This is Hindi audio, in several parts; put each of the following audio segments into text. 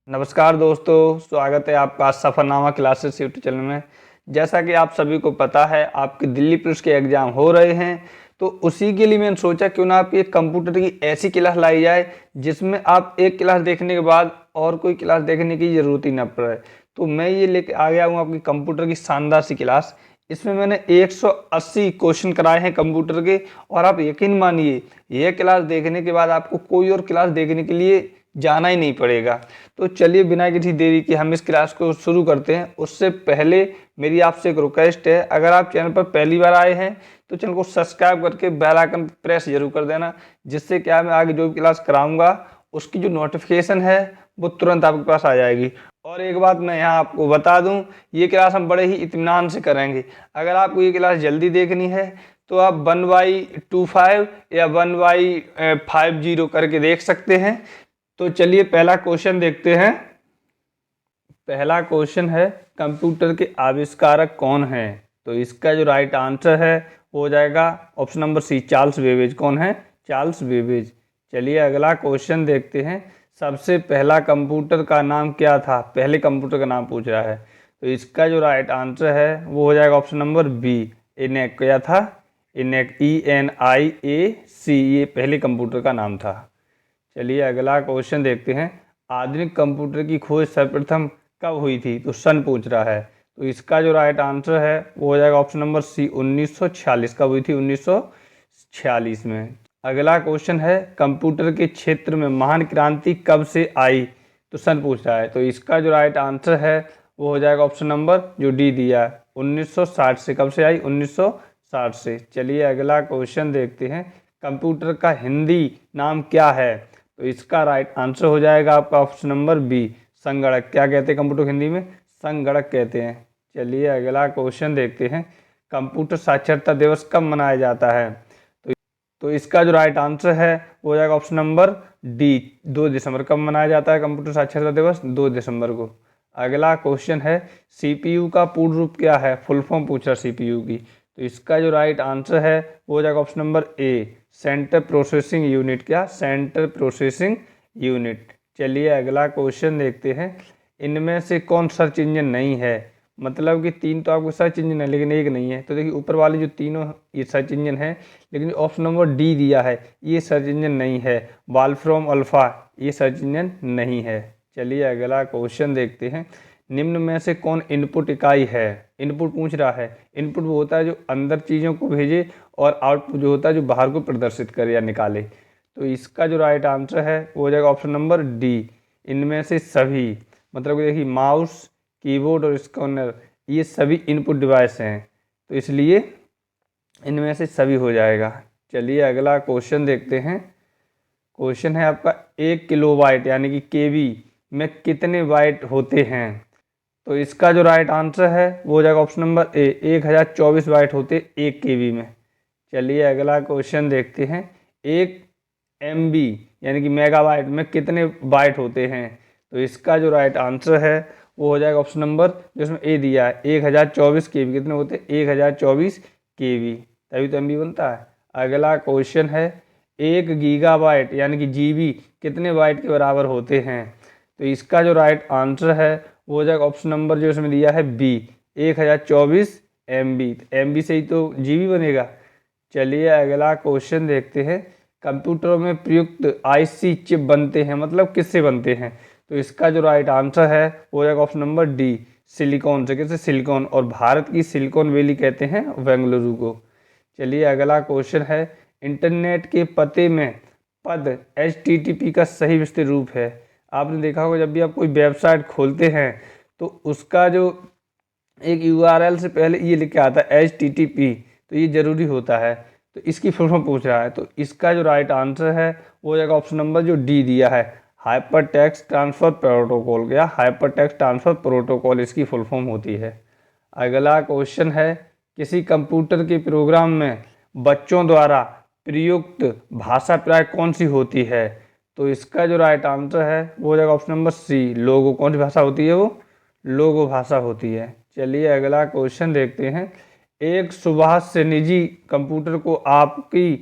नमस्कार दोस्तों, स्वागत है आपका सफरनामा क्लासेस यूट्यूब चैनल में। जैसा कि आप सभी को पता है, आपके दिल्ली पुलिस के एग्ज़ाम हो रहे हैं, तो उसी के लिए मैंने सोचा क्यों ना आपकी एक कंप्यूटर की ऐसी क्लास लाई जाए जिसमें आप एक क्लास देखने के बाद और कोई क्लास देखने की ज़रूरत ही ना पड़े। तो मैं ये लेके आ गया हूँ आपकी कंप्यूटर की शानदार सी क्लास। इसमें मैंने 180 क्वेश्चन कराए हैं कंप्यूटर के, और आप यकीन मानिए ये क्लास देखने के बाद आपको कोई और क्लास देखने के लिए जाना ही नहीं पड़ेगा। तो चलिए बिना किसी देरी के हम इस क्लास को शुरू करते हैं। उससे पहले मेरी आपसे एक रिक्वेस्ट है, अगर आप चैनल पर पहली बार आए हैं तो चैनल को सब्सक्राइब करके बेल आइकन प्रेस जरूर कर देना, जिससे क्या मैं आगे जो भी क्लास कराऊंगा उसकी जो नोटिफिकेशन है वो तुरंत आपके पास आ जाएगी। और एक बात मैं यहाँ आपको बता दूं, ये क्लास हम बड़े ही इत्मीनान से करेंगे। अगर आपको ये क्लास जल्दी देखनी है तो आप 1/25 या 1/50 करके देख सकते हैं। तो चलिए पहला क्वेश्चन देखते हैं। पहला क्वेश्चन है, कंप्यूटर के आविष्कारक कौन है? तो इसका जो राइट आंसर है वो हो जाएगा option number C, Charles Babbage. कौन है? Charles Babbage. चलिए अगला क्वेश्चन देखते हैं। सबसे पहला कंप्यूटर का नाम क्या था? पहले कंप्यूटर का नाम पूछ रहा है, तो इसका जो राइट आंसर है वो हो जाएगा ऑप्शन नंबर बी, इनेक। क्या था? इनेक, ENIAC। ये पहले कंप्यूटर का नाम था। चलिए अगला क्वेश्चन देखते हैं। आधुनिक कंप्यूटर की खोज सर्वप्रथम कब हुई थी? तो सन पूछ रहा है, तो इसका जो राइट आंसर है वो हो जाएगा ऑप्शन नंबर सी, 1946। कब हुई थी? 1946 में। अगला क्वेश्चन है, कंप्यूटर के क्षेत्र में महान क्रांति कब से आई? तो सन पूछ रहा है, तो इसका जो राइट आंसर है वो हो जाएगा ऑप्शन नंबर जो डी दिया है, 1960 से। कब से आई? 1960 से। चलिए अगला क्वेश्चन देखते हैं। कंप्यूटर का हिंदी नाम क्या है? तो इसका राइट आंसर हो जाएगा आपका ऑप्शन नंबर बी, संगणक। क्या कहते हैं कंप्यूटर को हिंदी में? संगणक कहते हैं। चलिए अगला क्वेश्चन देखते हैं। कंप्यूटर साक्षरता दिवस कब मनाया जाता है? तो इसका जो राइट आंसर है वो हो जाएगा ऑप्शन नंबर डी, 2 दिसंबर। कब मनाया जाता है कंप्यूटर साक्षरता दिवस? 2 दिसंबर को। अगला क्वेश्चन है, CPU का पूर्ण रूप क्या है? फुल फॉर्म पूछ रहा CPU की, तो इसका जो राइट आंसर है वो हो जाएगा option number A, central processing unit. क्या? Central processing unit. चलिए अगला क्वेश्चन देखते हैं। इनमें से कौन सर्च इंजन नहीं है? मतलब कि 3 तो आपको सर्च इंजन है लेकिन एक नहीं है। तो देखिए ऊपर वाले जो तीनों ये सर्च इंजन है, लेकिन ऑप्शन नंबर डी दिया है ये सर्च इंजन नहीं है। वाल्फ्रॉम अल्फा ये सर्च इंजन नहीं है। चलिए अगला क्वेश्चन देखते हैं। निम्न में से कौन इनपुट इकाई है? इनपुट पूछ रहा है। इनपुट वो होता है जो अंदर चीज़ों को भेजे, और आउटपुट जो होता है जो बाहर को प्रदर्शित करे या निकाले। तो इसका जो राइट आंसर है वो हो जाएगा ऑप्शन नंबर डी, इनमें से सभी। मतलब कि देखिए माउस, कीबोर्ड और स्कैनर ये सभी इनपुट डिवाइस हैं, तो इसलिए इनमें से सभी हो जाएगा। चलिए अगला क्वेश्चन देखते हैं। क्वेश्चन है आपका, 1 किलोबाइट यानी कि केबी में कितने बाइट होते हैं? तो इसका जो राइट आंसर है वो हो जाएगा ऑप्शन नंबर ए, 1024 बाइट होते 1 केबी में। चलिए अगला क्वेश्चन देखते हैं। 1 MB यानी कि मेगाबाइट में कितने बाइट होते हैं? तो इसका जो राइट आंसर है वो हो जाएगा ऑप्शन नंबर जिसमें ए दिया है, 1024 केबी। कितने होते हैं? 1024 केबी, तभी तो MB बनता है। अगला क्वेश्चन है, 1 गीगाबाइट यानी कि GB कितने बाइट के बराबर होते हैं? तो इसका जो राइट आंसर है वो हो जाएगा ऑप्शन नंबर जो इसमें दिया है बी, 1024 MB। MB से ही तो GB बनेगा। चलिए अगला क्वेश्चन देखते हैं। कंप्यूटरों में प्रयुक्त IC चिप बनते हैं, मतलब किससे बनते हैं? तो इसका जो राइट आंसर है वो हो जाएगा ऑप्शन नंबर डी, सिलिकॉन से। कैसे? सिलिकॉन। और भारत की सिलिकॉन वैली कहते हैं बेंगलुरु को। चलिए अगला क्वेश्चन है, इंटरनेट के पते में पद HTTP का सही विस्तृत रूप है। आपने देखा होगा जब भी आप कोई वेबसाइट खोलते हैं तो उसका जो एक URL से पहले ये लिखा आता है HTTP, तो ये जरूरी होता है। तो इसकी फुल फॉर्म पूछ रहा है, तो इसका जो राइट आंसर है वो हो जाएगा ऑप्शन नंबर जो डी दिया है, हाइपर टेक्स्ट ट्रांसफर प्रोटोकॉल। या हाइपर टेक्स्ट ट्रांसफर प्रोटोकॉल इसकी फुल फॉर्म होती है। अगला क्वेश्चन है, किसी कंप्यूटर के प्रोग्राम में बच्चों द्वारा प्रयुक्त भाषा प्राय कौन सी होती है? तो इसका जो राइट आंसर है वो हो जाएगा ऑप्शन नंबर सी, लोगो। कौन सी भाषा होती है? वो लोगो भाषा होती है। चलिए अगला क्वेश्चन देखते हैं। एक सुभाष से निजी कंप्यूटर को आपकी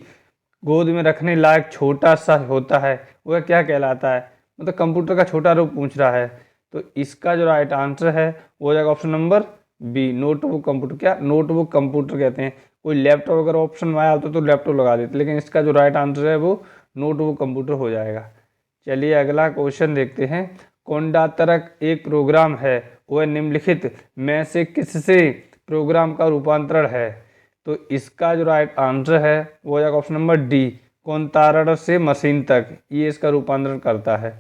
गोद में रखने लायक छोटा सा होता है, वह क्या कहलाता है? मतलब कंप्यूटर का छोटा रूप पूछ रहा है। तो इसका जो राइट आंसर है वो हो जाएगा option number B, notebook computer. क्या नोटबुक कंप्यूटर कहते हैं। कोई लैपटॉप अगर ऑप्शन में आया होता तो लैपटॉप लगा देते, लेकिन इसका जो राइट आंसर है वो नोटबुक कंप्यूटर हो जाएगा। चलिए अगला क्वेश्चन देखते हैं। कोंडातरक एक प्रोग्राम है, वह निम्नलिखित में से किससे प्रोग्राम का रूपांतरण है। तो इसका जो राइट आंसर है वो हो जाएगा ऑप्शन नंबर डी, कोंतारण से मशीन तक, ये इसका रूपांतरण करता है।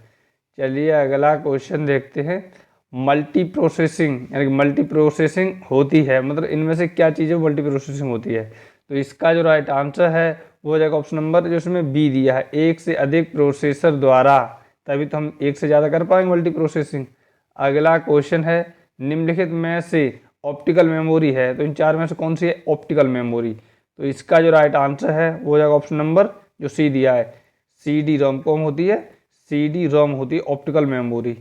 चलिए अगला क्वेश्चन देखते हैं। मल्टी प्रोसेसिंग यानी कि मल्टी प्रोसेसिंग होती है, मतलब इनमें से क्या चीज़ें मल्टी प्रोसेसिंग होती है। तो इसका जो राइट आंसर है वो हो जाएगा ऑप्शन नंबर जो इसमें बी दिया है, एक से अधिक प्रोसेसर द्वारा, तभी तो हम एक से ज़्यादा कर पाएंगे मल्टी प्रोसेसिंग। अगला क्वेश्चन है, निम्नलिखित में से ऑप्टिकल मेमोरी है, तो इन चार में से कौन सी है ऑप्टिकल मेमोरी। तो इसका जो राइट आंसर है वो हो जाएगा ऑप्शन नंबर जो सी दिया है, सी डी रोम कौन होती है, सी डी रोम होती है ऑप्टिकल मेमोरी।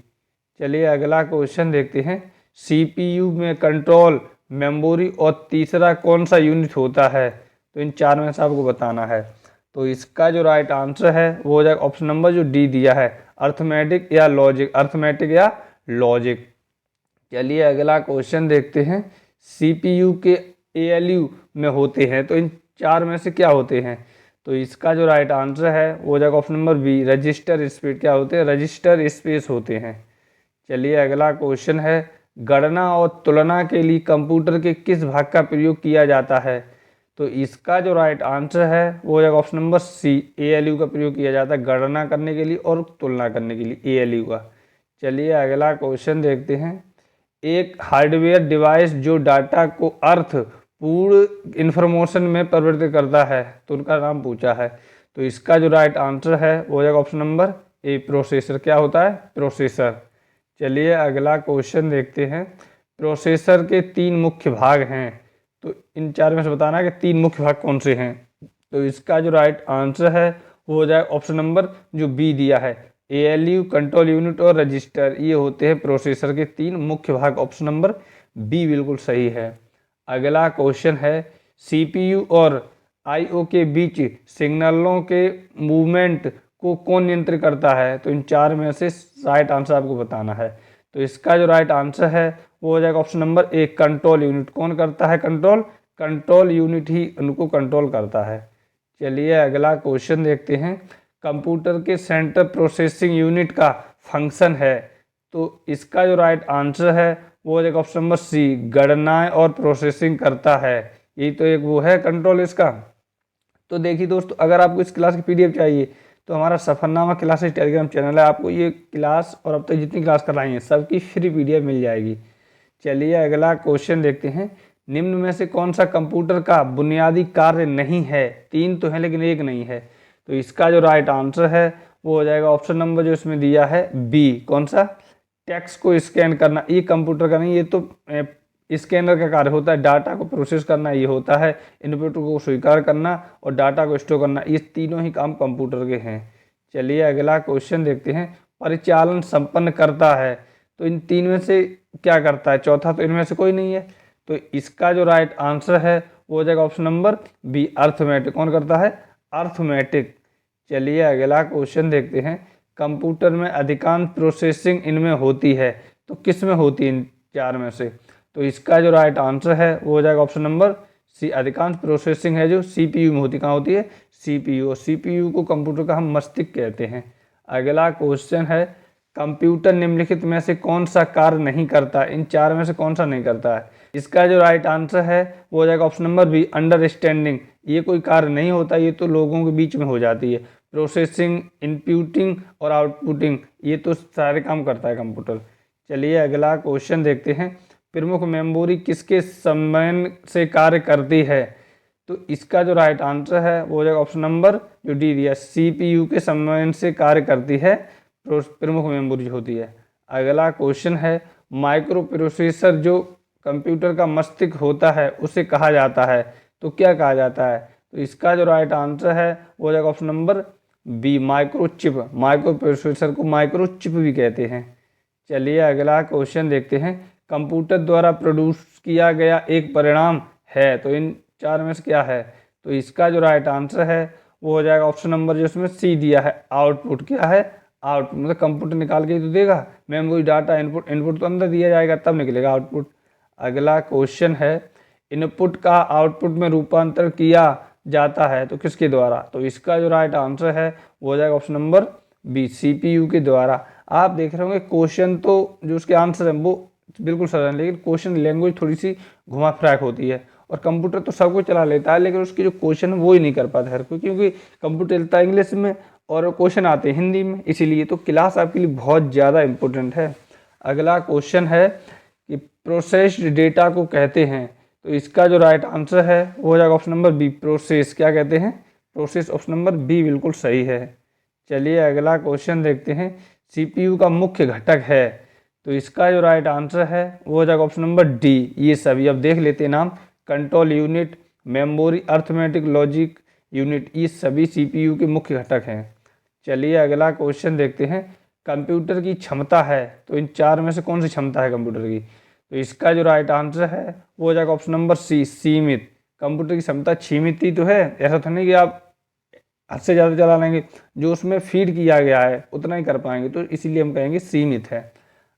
चलिए अगला क्वेश्चन देखते हैं। सीपीयू में कंट्रोल मेमोरी और तीसरा कौन सा यूनिट होता है। तो इन चार में से आपको बताना है। तो इसका जो राइट आंसर है वो हो जाएगा ऑप्शन नंबर जो डी दिया है, अर्थमेटिक या लॉजिक, अर्थमेटिक या लॉजिक। चलिए अगला क्वेश्चन देखते हैं। सीपीयू के एएलयू में होते हैं, तो इन चार में से क्या होते हैं। तो इसका जो राइट आंसर है वो हो जाएगा option number B, register space. क्या होते हैं, रजिस्टर स्पेस होते हैं। चलिए अगला क्वेश्चन है, गणना और तुलना के लिए कंप्यूटर के किस भाग का प्रयोग किया जाता है। तो इसका जो राइट आंसर है वो हो जाएगा ऑप्शन नंबर सी, एएलयू का प्रयोग किया जाता है गणना करने के लिए और तुलना करने के लिए, एएलयू का। चलिए अगला क्वेश्चन देखते हैं। एक हार्डवेयर डिवाइस जो डाटा को अर्थपूर्ण इंफॉर्मेशन में परिवर्तित करता है, तो उनका नाम पूछा है। तो इसका जो राइट आंसर है वो हो जाएगा ऑप्शन नंबर ए, प्रोसेसर। क्या होता है, प्रोसेसर। चलिए अगला क्वेश्चन देखते हैं। प्रोसेसर के तीन मुख्य भाग हैं, तो इन चार में से बताना है कि तीन मुख्य भाग कौन से हैं। तो इसका जो राइट आंसर है वो हो जाएगा ऑप्शन नंबर जो बी दिया है, एएलयू, कंट्रोल यूनिट और रजिस्टर, ये होते हैं प्रोसेसर के तीन मुख्य भाग। ऑप्शन नंबर बी बिल्कुल सही है। अगला क्वेश्चन है, सीपीयू और आईओ के बीच सिग्नलों के मूवमेंट को कौन नियंत्रित करता है। तो इन चार में से राइट आंसर आपको बताना है। तो इसका जो राइट आंसर है वो हो जाएगा ऑप्शन नंबर ए, कंट्रोल यूनिट। कौन करता है कंट्रोल, कंट्रोल यूनिट ही उनको कंट्रोल करता है। चलिए अगला क्वेश्चन देखते हैं। कंप्यूटर के सेंट्रल प्रोसेसिंग यूनिट का फंक्शन है, तो इसका जो राइट आंसर है वो हो जाएगा ऑप्शन नंबर सी, गणनाएं और प्रोसेसिंग करता है। यही तो एक वो है कंट्रोल इसका। तो देखिए दोस्तों, अगर आपको इस क्लास की पीडीएफ चाहिए तो हमारा सफरनामा क्लासेस टेलीग्राम चैनल है, आपको ये क्लास और अब तक जितनी क्लास कराई हैं सबकी फ्री पीडीएफ मिल जाएगी। चलिए अगला क्वेश्चन देखते हैं। निम्न में से कौन सा कंप्यूटर का बुनियादी कार्य नहीं है, तीन तो है लेकिन एक नहीं है। तो इसका जो राइट आंसर है वो हो जाएगा ऑप्शन नंबर जो इसमें दिया है बी, कौन सा, टेक्स्ट को स्कैन करना। ये कंप्यूटर का नहीं, ये तो स्कैनर का कार्य होता है, डाटा को प्रोसेस करना ये होता है, इनपुट को स्वीकार करना और डाटा को स्टोर करना, ये तीनों ही काम कंप्यूटर के हैं। चलिए अगला क्वेश्चन देखते हैं। परिचालन संपन्न करता है, तो इन तीन में से क्या करता है, चौथा तो इनमें से कोई नहीं है। तो इसका जो राइट आंसर है वो हो जाएगा ऑप्शन नंबर बी, अर्थमेटिक। कौन करता है, अर्थमेटिक। चलिए अगला क्वेश्चन देखते हैं। कंप्यूटर में अधिकांश प्रोसेसिंग इनमें होती है, तो किस में होती है इन चार में से। तो इसका जो राइट आंसर है वो हो जाएगा ऑप्शन नंबर सी, अधिकांश प्रोसेसिंग है जो सीपीयू में होती, कहाँ होती है, सीपीयू। सीपीयू को कंप्यूटर का हम मस्तिष्क कहते हैं। अगला क्वेश्चन है, कंप्यूटर निम्नलिखित में से कौन सा कार्य नहीं करता, इन चार में से कौन सा नहीं करता है। इसका जो राइट आंसर है वो हो जाएगा ऑप्शन नंबर बी, अंडरस्टैंडिंग। ये कोई कार्य नहीं होता, ये तो लोगों के बीच में हो जाती है। प्रोसेसिंग, इनपुटिंग और आउटपुटिंग, ये तो सारे काम करता है कंप्यूटर। चलिए अगला क्वेश्चन देखते हैं। प्रमुख मेमोरी किसके समन्वय से कार्य करती है। तो इसका जो राइट आंसर है वो हो जाएगा ऑप्शन नंबर जो डी दिया, सीपीयू के समन्वय से कार्य करती है प्रमुख मेमोरी होती है। अगला क्वेश्चन है, माइक्रो प्रोसेसर जो कंप्यूटर का मस्तिष्क होता है उसे कहा जाता है, तो क्या कहा जाता है। तो इसका जो राइट आंसर है वो हो जाएगा option number B, microchip. Microprocessor को माइक्रोचिप भी कहते हैं। चलिए अगला क्वेश्चन देखते हैं। कंप्यूटर द्वारा प्रोड्यूस किया गया एक परिणाम है, तो इन चार में से क्या है। तो इसका जो राइट आंसर है वो हो जाएगा ऑप्शन नंबर जो इसमें सी दिया है, आउटपुट। क्या है, आउटपुट, मतलब कंप्यूटर निकाल के ही तो देगा, मेमोरी डाटा इनपुट, इनपुट तो अंदर दिया जाएगा तब निकलेगा आउटपुट। अगला क्वेश्चन है इनपुट का आउटपुट में रूपांतर किया जाता है तो किसके द्वारा? तो इसका जो राइट आंसर है वो हो जाएगा ऑप्शन नंबर बी, सीपीयू के द्वारा। आप देख रहे होंगे क्वेश्चन तो जो उसके आंसर है वो बिल्कुल सरल है, लेकिन क्वेश्चन लैंग्वेज थोड़ी सी घुमा फिराक होती है। और कंप्यूटर तो सब कुछ चला लेता है, लेकिन उसकी जो क्वेश्चन है वो ही नहीं कर पाता हर कोई, क्योंकि कंप्यूटर चलता है इंग्लिश में और क्वेश्चन आते हैं हिंदी में, इसीलिए तो क्लास आपके लिए बहुत ज़्यादा इंपॉर्टेंट है। अगला क्वेश्चन है कि प्रोसेस्ड डेटा को कहते हैं, तो इसका जो राइट आंसर है वो हो जाएगा ऑप्शन नंबर बी, प्रोसेस। क्या कहते हैं? प्रोसेस। ऑप्शन नंबर बी बिल्कुल सही है। चलिए अगला क्वेश्चन देखते हैं, सीपीयू का मुख्य घटक है, तो इसका जो राइट आंसर है वो हो जाएगा ऑप्शन नंबर डी, ये सभी। अब देख लेते हैं नाम, control unit, memory, arithmetic logic unit, ये सभी सीपीयू के मुख्य घटक हैं। चलिए अगला क्वेश्चन देखते हैं, कंप्यूटर की क्षमता है, तो इन चार में से कौन सी क्षमता है कंप्यूटर की? तो इसका जो राइट आंसर है वो हो जाएगा ऑप्शन नंबर सी, सीमित। कंप्यूटर की क्षमता सीमित ही तो है, ऐसा तो नहीं कि आप हद से ज़्यादा चला लेंगे, जो उसमें फीड किया गया है उतना ही कर पाएंगे, तो इसीलिए हम कहेंगे सीमित है।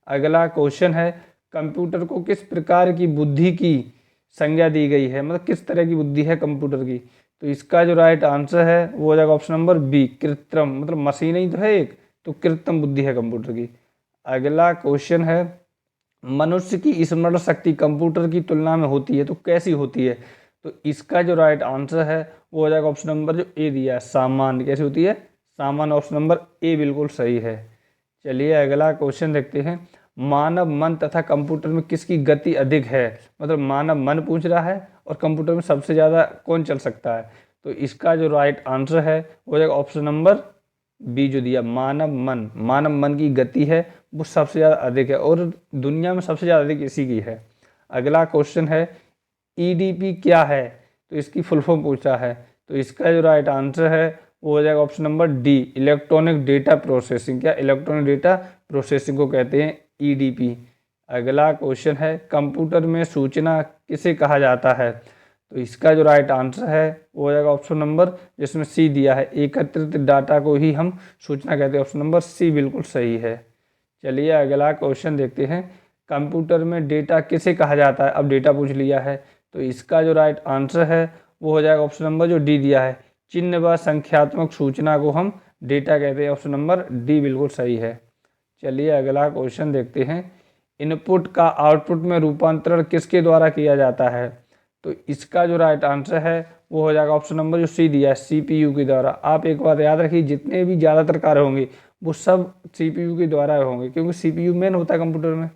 अगला क्वेश्चन है, कंप्यूटर को किस प्रकार की बुद्धि की संज्ञा दी गई है, मतलब किस तरह की बुद्धि है कंप्यूटर की? तो इसका जो राइट आंसर है वो हो जाएगा ऑप्शन नंबर बी, कृत्रिम, मतलब मशीन ही तो है एक, तो कृत्रिम बुद्धि है कंप्यूटर की। अगला क्वेश्चन है, मनुष्य की स्मरण शक्ति कंप्यूटर की तुलना में होती है तो कैसी होती है? तो इसका जो राइट आंसर है वो हो जाएगा ऑप्शन नंबर जो ए दिया है, सामान्य। कैसी होती है? सामान्य। ऑप्शन नंबर ए बिल्कुल सही है। चलिए अगला क्वेश्चन देखते हैं, मानव मन तथा कंप्यूटर में किसकी गति अधिक है? मतलब मानव मन पूछ रहा है और कंप्यूटर में सबसे ज़्यादा कौन चल सकता है? तो इसका जो राइट आंसर है वो हो जाएगा ऑप्शन नंबर बी जो दिया, मानव मन। मानव मन की गति है वो सबसे ज़्यादा अधिक है और दुनिया में सबसे ज़्यादा अधिक इसी की है। अगला क्वेश्चन है, ईडीपी क्या है? तो इसकी फुल फॉर्म पूछा है, तो इसका जो राइट आंसर है वो हो जाएगा option number D, electronic data processing. क्या? इलेक्ट्रॉनिक डेटा प्रोसेसिंग को कहते हैं ईडीपी। अगला क्वेश्चन है, कंप्यूटर में सूचना किसे कहा जाता है? तो इसका जो राइट आंसर है वो हो जाएगा ऑप्शन नंबर जिसमें सी दिया है, एकत्रित डाटा को ही हम सूचना कहते हैं। ऑप्शन नंबर सी बिल्कुल सही है। चलिए अगला क्वेश्चन देखते हैं, कंप्यूटर में डेटा किसे कहा जाता है? अब डेटा पूछ लिया है, तो इसका जो राइट आंसर है वो हो जाएगा ऑप्शन नंबर जो डी दिया है, चिन्ह व संख्यात्मक सूचना को हम डेटा कहते हैं। ऑप्शन नंबर डी बिल्कुल सही है। चलिए अगला क्वेश्चन देखते हैं, इनपुट का आउटपुट में रूपांतरण किसके द्वारा किया जाता है? तो इसका जो राइट आंसर है वो हो जाएगा ऑप्शन नंबर जो सी दिया है, सीपीयू के द्वारा। आप एक बात याद रखिए, जितने भी ज़्यादातर कार्य होंगे वो सब सीपीयू के द्वारा होंगे, क्योंकि सीपीयू मेन होता है कंप्यूटर में।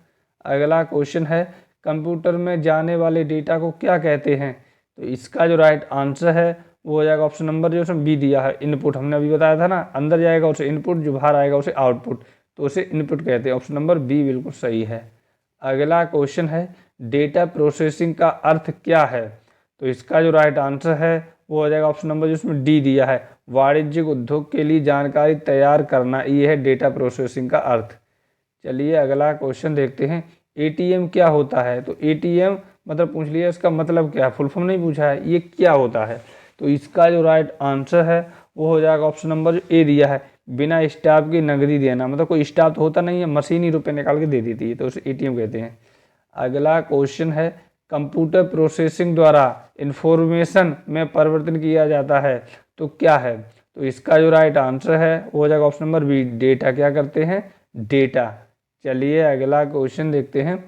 अगला क्वेश्चन है, कंप्यूटर में जाने वाले डेटा को क्या कहते हैं? तो इसका जो राइट आंसर है वो हो जाएगा ऑप्शन नंबर जो उसमें बी दिया है, इनपुट। हमने अभी बताया था ना, अंदर जाएगा उसे इनपुट, जो बाहर आएगा उसे आउटपुट, तो उसे इनपुट कहते हैं। ऑप्शन नंबर बी बिल्कुल सही है। अगला क्वेश्चन है, डेटा प्रोसेसिंग का अर्थ क्या है? तो इसका जो राइट आंसर है वो हो जाएगा ऑप्शन नंबर जिसमें डी दिया है, वाणिज्यिक उद्योग के लिए जानकारी तैयार करना, ये है डेटा प्रोसेसिंग का अर्थ। चलिए अगला क्वेश्चन देखते हैं, एटीएम क्या होता है? तो एटीएम मतलब पूछ लिया, इसका मतलब क्या है? फुल फॉर्म नहीं पूछा है, ये क्या होता है? तो इसका जो राइट आंसर है वो हो जाएगा ऑप्शन नंबर जो ए दिया है, बिना स्टाफ की नकदी देना, मतलब कोई स्टाफ तो होता नहीं है, मशीन ही रुपये निकाल के दे देती है, तो उसे एटीएम कहते हैं। अगला क्वेश्चन है, कंप्यूटर प्रोसेसिंग द्वारा इंफॉर्मेशन में परिवर्तन किया जाता है तो क्या है? तो इसका जो राइट आंसर है वो हो जाएगा ऑप्शन नंबर बी, डेटा। क्या करते हैं? डेटा। चलिए अगला क्वेश्चन देखते हैं,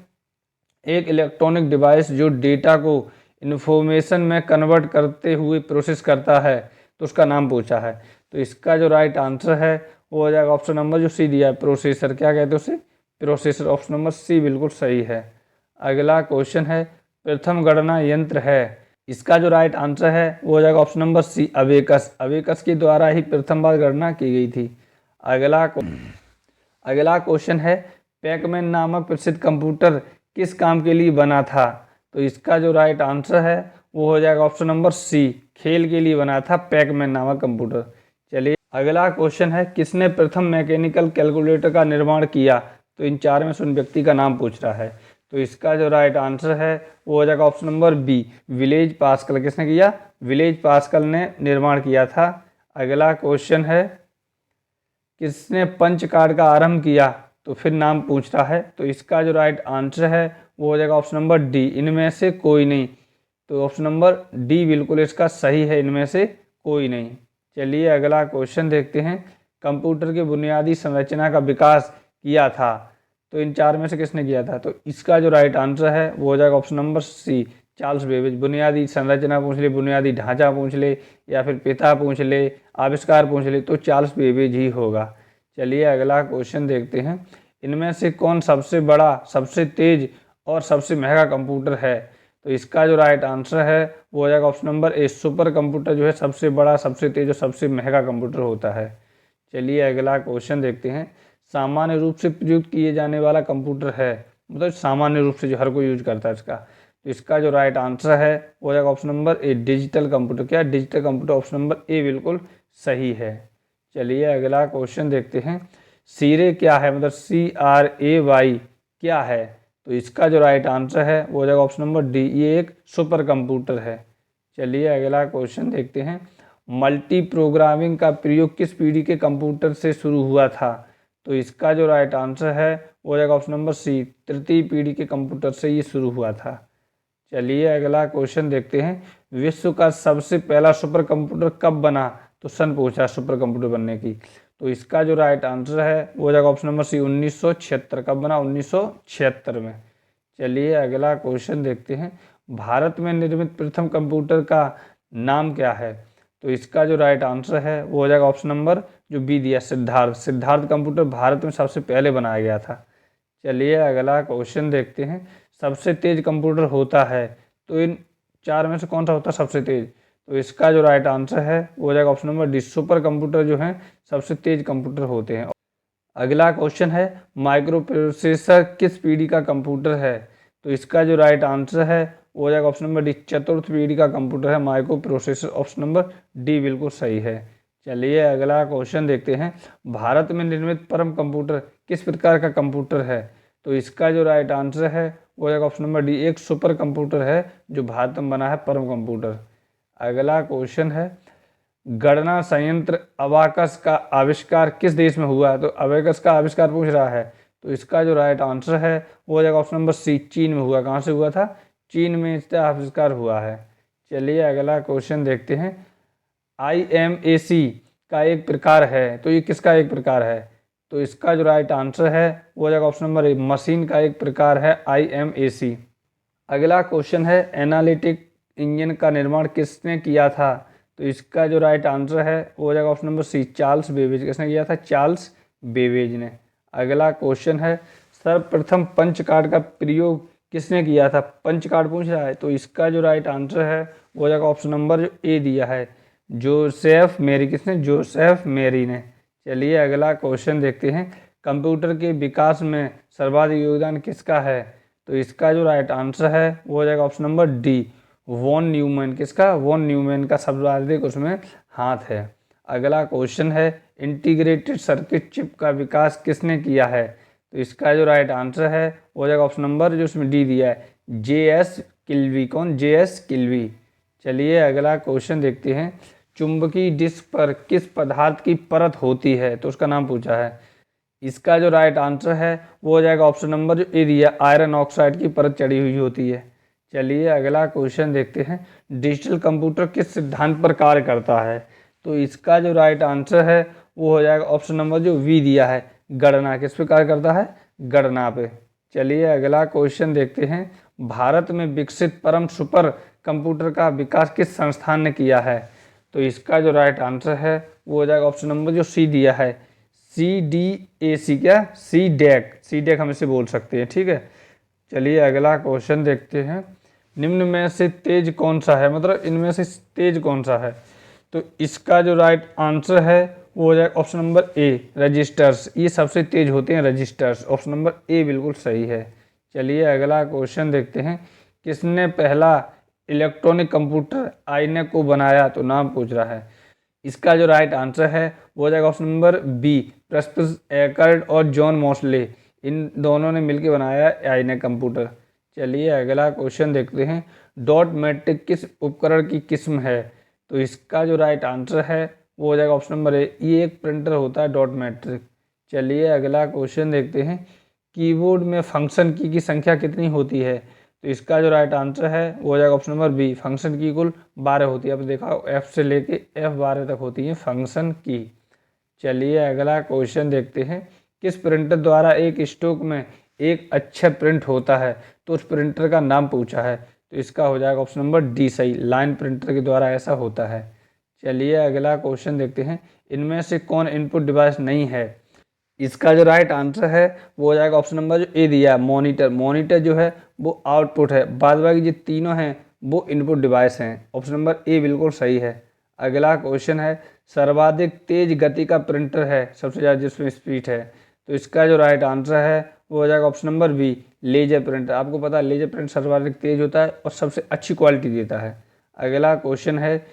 एक इलेक्ट्रॉनिक डिवाइस जो डेटा को इन्फॉर्मेशन में कन्वर्ट करते हुए प्रोसेस करता है तो उसका नाम पूछा है। तो इसका जो राइट आंसर है वो हो जाएगा ऑप्शन नंबर जो सी दिया है, प्रोसेसर। क्या कहते हैं उसे? प्रोसेसर। ऑप्शन नंबर सी बिल्कुल सही है। अगला क्वेश्चन है, प्रथम गणना यंत्र है, इसका जो राइट आंसर है वो हो जाएगा option number C, abacus. Abacus के द्वारा ही प्रथम बार गणना की गई थी। अगला क्वेश्चन है, पैकमैन नामक प्रसिद्ध कंप्यूटर किस काम के लिए बना था? तो इसका जो राइट आंसर है वो हो जाएगा ऑप्शन नंबर सी, खेल के लिए बना था पैकमैन नामक कंप्यूटर। चलिए अगला क्वेश्चन है, किसने प्रथम मैकेनिकल कैलकुलेटर का निर्माण किया? तो इन चार में से उन व्यक्ति का नाम पूछ रहा है, तो इसका जो राइट आंसर है वो हो जाएगा option number B, Blaise Pascal. किसने किया? विलेज पास्कल ने निर्माण किया था। अगला क्वेश्चन है, किसने पंच कार्ड का आरंभ किया, तो फिर नाम पूछ रहा है। तो इसका जो राइट आंसर है वो हो जाएगा ऑप्शन नंबर डी, इनमें से कोई नहीं। तो ऑप्शन नंबर डी बिल्कुल इसका सही है, इनमें से कोई नहीं। चलिए अगला क्वेश्चन देखते हैं। कंप्यूटर की बुनियादी संरचना का विकास किया था, तो इन चार में से किसने किया था, तो इसका जो राइट आंसर है वो हो जाएगा option number C, Charles Babbage. बुनियादी संरचना पूछ ले, बुनियादी ढांचा पूछ ले, या फिर पिता पूछ ले, आविष्कार पूछ ले, तो चार्ल्स बेबेज ही होगा। चलिए अगला क्वेश्चन देखते हैं। इनमें से कौन सबसे बड़ा, सबसे तेज और सबसे महंगा कंप्यूटर है, तो इसका जो राइट आंसर है वो हो जाएगा ऑप्शन नंबर ए, सुपर कंप्यूटर जो है सबसे बड़ा, सबसे तेज और सबसे महंगा कंप्यूटर होता है। चलिए अगला क्वेश्चन देखते हैं। सामान्य रूप से प्रयुक्त किए जाने वाला कंप्यूटर है, मतलब सामान्य रूप से जो हर कोई यूज करता है इसका, तो इसका जो राइट आंसर है वो हो जाएगा option number A, digital computer. क्या digital computer, option number A बिल्कुल सही है। चलिए अगला क्वेश्चन देखते हैं। सीरे क्या है, मतलब CRAY क्या है, तो इसका जो राइट आंसर है वो हो जाएगा ऑप्शन नंबर डी, ये एक सुपर कंप्यूटर है। चलिए अगला क्वेश्चन देखते हैं। मल्टी प्रोग्रामिंग का प्रयोग किस पीढ़ी के कंप्यूटर से शुरू हुआ था, तो इसका जो राइट आंसर है वो हो जाएगा ऑप्शन नंबर सी, तृतीय पीढ़ी के कंप्यूटर से ये शुरू हुआ था। चलिए अगला क्वेश्चन देखते हैं। विश्व का सबसे पहला सुपर कंप्यूटर कब बना, तो सन पूछा सुपर कंप्यूटर बनने की, तो इसका जो राइट आंसर है वो हो जाएगा ऑप्शन नंबर सी, 1976। कब बना, 1976 में। चलिए अगला क्वेश्चन देखते हैं। भारत में निर्मित प्रथम कंप्यूटर का नाम क्या है, तो इसका जो राइट आंसर है वो हो जाएगा ऑप्शन नंबर जो बी दिया, सिद्धार्थ। सिद्धार्थ कंप्यूटर भारत में सबसे पहले बनाया गया था। चलिए अगला क्वेश्चन देखते हैं। सबसे तेज कंप्यूटर होता है, तो इन चार में से कौन सा होता है सबसे तेज, तो इसका जो राइट आंसर है वो हो जाएगा option number D, super computer जो है सबसे तेज कंप्यूटर होते हैं। अगला क्वेश्चन है। माइक्रो प्रोसेसर किस पीढ़ी का कंप्यूटर है, तो इसका जो राइट आंसर है वो हो जाएगा ऑप्शन नंबर डी, चतुर्थ पीढ़ी का कंप्यूटर है micro processor, option number D बिल्कुल सही है। चलिए अगला क्वेश्चन देखते हैं। भारत में निर्मित परम कंप्यूटर किस प्रकार का कंप्यूटर है, तो इसका जो राइट आंसर है वो हो जाएगा ऑप्शन नंबर डी, एक सुपर कंप्यूटर है जो भारत में बना है, परम कंप्यूटर। अगला क्वेश्चन है। गणना संयंत्र अबाकस का आविष्कार किस देश में हुआ है, तो अबाकस का आविष्कार पूछ रहा है, तो इसका जो राइट आंसर है वो हो जाएगा ऑप्शन नंबर सी, चीन में हुआ। कहाँ से हुआ था, चीन में इसका आविष्कार हुआ है। चलिए अगला क्वेश्चन देखते हैं। IMAC का एक प्रकार है, तो ये किसका एक प्रकार है, तो इसका जो राइट आंसर है वो हो जाएगा ऑप्शन नंबर ए, मशीन का एक प्रकार है IMAC। अगला क्वेश्चन है। एनालिटिक इंजन का निर्माण किसने किया था, तो इसका जो राइट आंसर है वो हो जाएगा option number C, Charles Babbage. किसने किया था, चार्ल्स बेबेज ने। अगला क्वेश्चन है। सर्वप्रथम पंच कार्ड का प्रयोग किसने किया था, पंच कार्ड पूछ रहा है, तो इसका जो राइट आंसर है वो हो जाएगा ऑप्शन नंबर जो ए दिया है, जोसेफ मेरी। किसने, जोसेफ मेरी ने। चलिए अगला क्वेश्चन देखते हैं। कंप्यूटर के विकास में सर्वाधिक योगदान किसका है, तो इसका जो राइट आंसर है वो हो जाएगा option number D, von Neumann. किसका, वॉन न्यूमैन का सर्वाधिक उसमें हाथ है। अगला क्वेश्चन है। इंटीग्रेटेड सर्किट चिप का विकास किसने किया है, तो इसका जो राइट आंसर है वो हो जाएगा ऑप्शन नंबर जो उसमें डी दिया है, JS किल्वी। कौन, JS किल्वी। चलिए अगला क्वेश्चन देखते हैं। चुंबकीय डिस्क पर किस पदार्थ की परत होती है, तो उसका नाम पूछा है। इसका जो राइट आंसर है वो हो जाएगा ऑप्शन नंबर जो ए दिया, आयरन ऑक्साइड की परत चढ़ी हुई होती है। चलिए अगला क्वेश्चन देखते हैं। डिजिटल कंप्यूटर किस सिद्धांत पर कार्य करता है, तो इसका जो राइट आंसर है वो हो जाएगा ऑप्शन नंबर जो वी दिया है, गणना। किस पे कार्य करता है, गणना पे। चलिए अगला क्वेश्चन देखते हैं। भारत में विकसित परम सुपर कंप्यूटर का विकास किस संस्थान ने किया है, तो इसका जो राइट आंसर है वो हो जाएगा ऑप्शन नंबर जो सी दिया है, CDAC। क्या, CDAC हम इसे बोल सकते हैं, ठीक है। चलिए अगला क्वेश्चन देखते हैं। निम्न में से तेज कौन सा है, मतलब इनमें से तेज कौन सा है, तो इसका जो राइट आंसर है वो हो जाएगा ऑप्शन नंबर ए, रजिस्टर्स। ये सबसे तेज होते हैं रजिस्टर्स, ऑप्शन नंबर ए बिल्कुल सही है। चलिए अगला क्वेश्चन देखते हैं। किसने पहला इलेक्ट्रॉनिक कंप्यूटर आईएनए को बनाया, तो नाम पूछ रहा है। इसका जो राइट आंसर है वो हो जाएगा ऑप्शन नंबर बी, प्रस्पस एकर्ड और जॉन मॉसले। इन दोनों ने मिलकर बनाया आईएनए कंप्यूटर। चलिए अगला क्वेश्चन देखते हैं। डॉट मैट्रिक किस उपकरण की किस्म है, तो इसका जो राइट आंसर है वो हो जाएगा ऑप्शन नंबर ए। ये एक प्रिंटर होता है डॉट मैट्रिक। चलिए अगला क्वेश्चन देखते हैं। कीबोर्ड में फंक्शन की संख्या कितनी होती है? तो इसका जो राइट आंसर है वो हो जाएगा ऑप्शन नंबर बी। फंक्शन की कुल 12 होती है। अब देखा एफ से लेके F12 तक होती है फंक्शन की। चलिए अगला क्वेश्चन देखते हैं। किस प्रिंटर द्वारा एक स्टॉक में एक अक्षर प्रिंट होता है? तो उस प्रिंटर का नाम पूछा है। तो इसका हो जाएगा ऑप्शन नंबर डी सही। लाइन प्रिंटर के द्वारा ऐसा होता है। चलिए अगला क्वेश्चन देखते हैं। इनमें से कौन इनपुट डिवाइस नहीं है? इसका जो राइट आंसर है वो हो जाएगा ऑप्शन नंबर जो ए दिया है, मॉनिटर। मॉनिटर जो है वो आउटपुट है, बाद बाकी जो तीनों हैं वो इनपुट डिवाइस हैं। ऑप्शन नंबर ए बिल्कुल सही है। अगला क्वेश्चन है। सर्वाधिक तेज गति का प्रिंटर है सबसे ज़्यादा जिसमें स्पीड है? तो इसका जो राइट आंसर है वो हो जाएगा option number B, laser printer. आपको पता है लेजर प्रिंट सर्वाधिक तेज होता है और सबसे अच्छी क्वालिटी देता है। अगला क्वेश्चन है।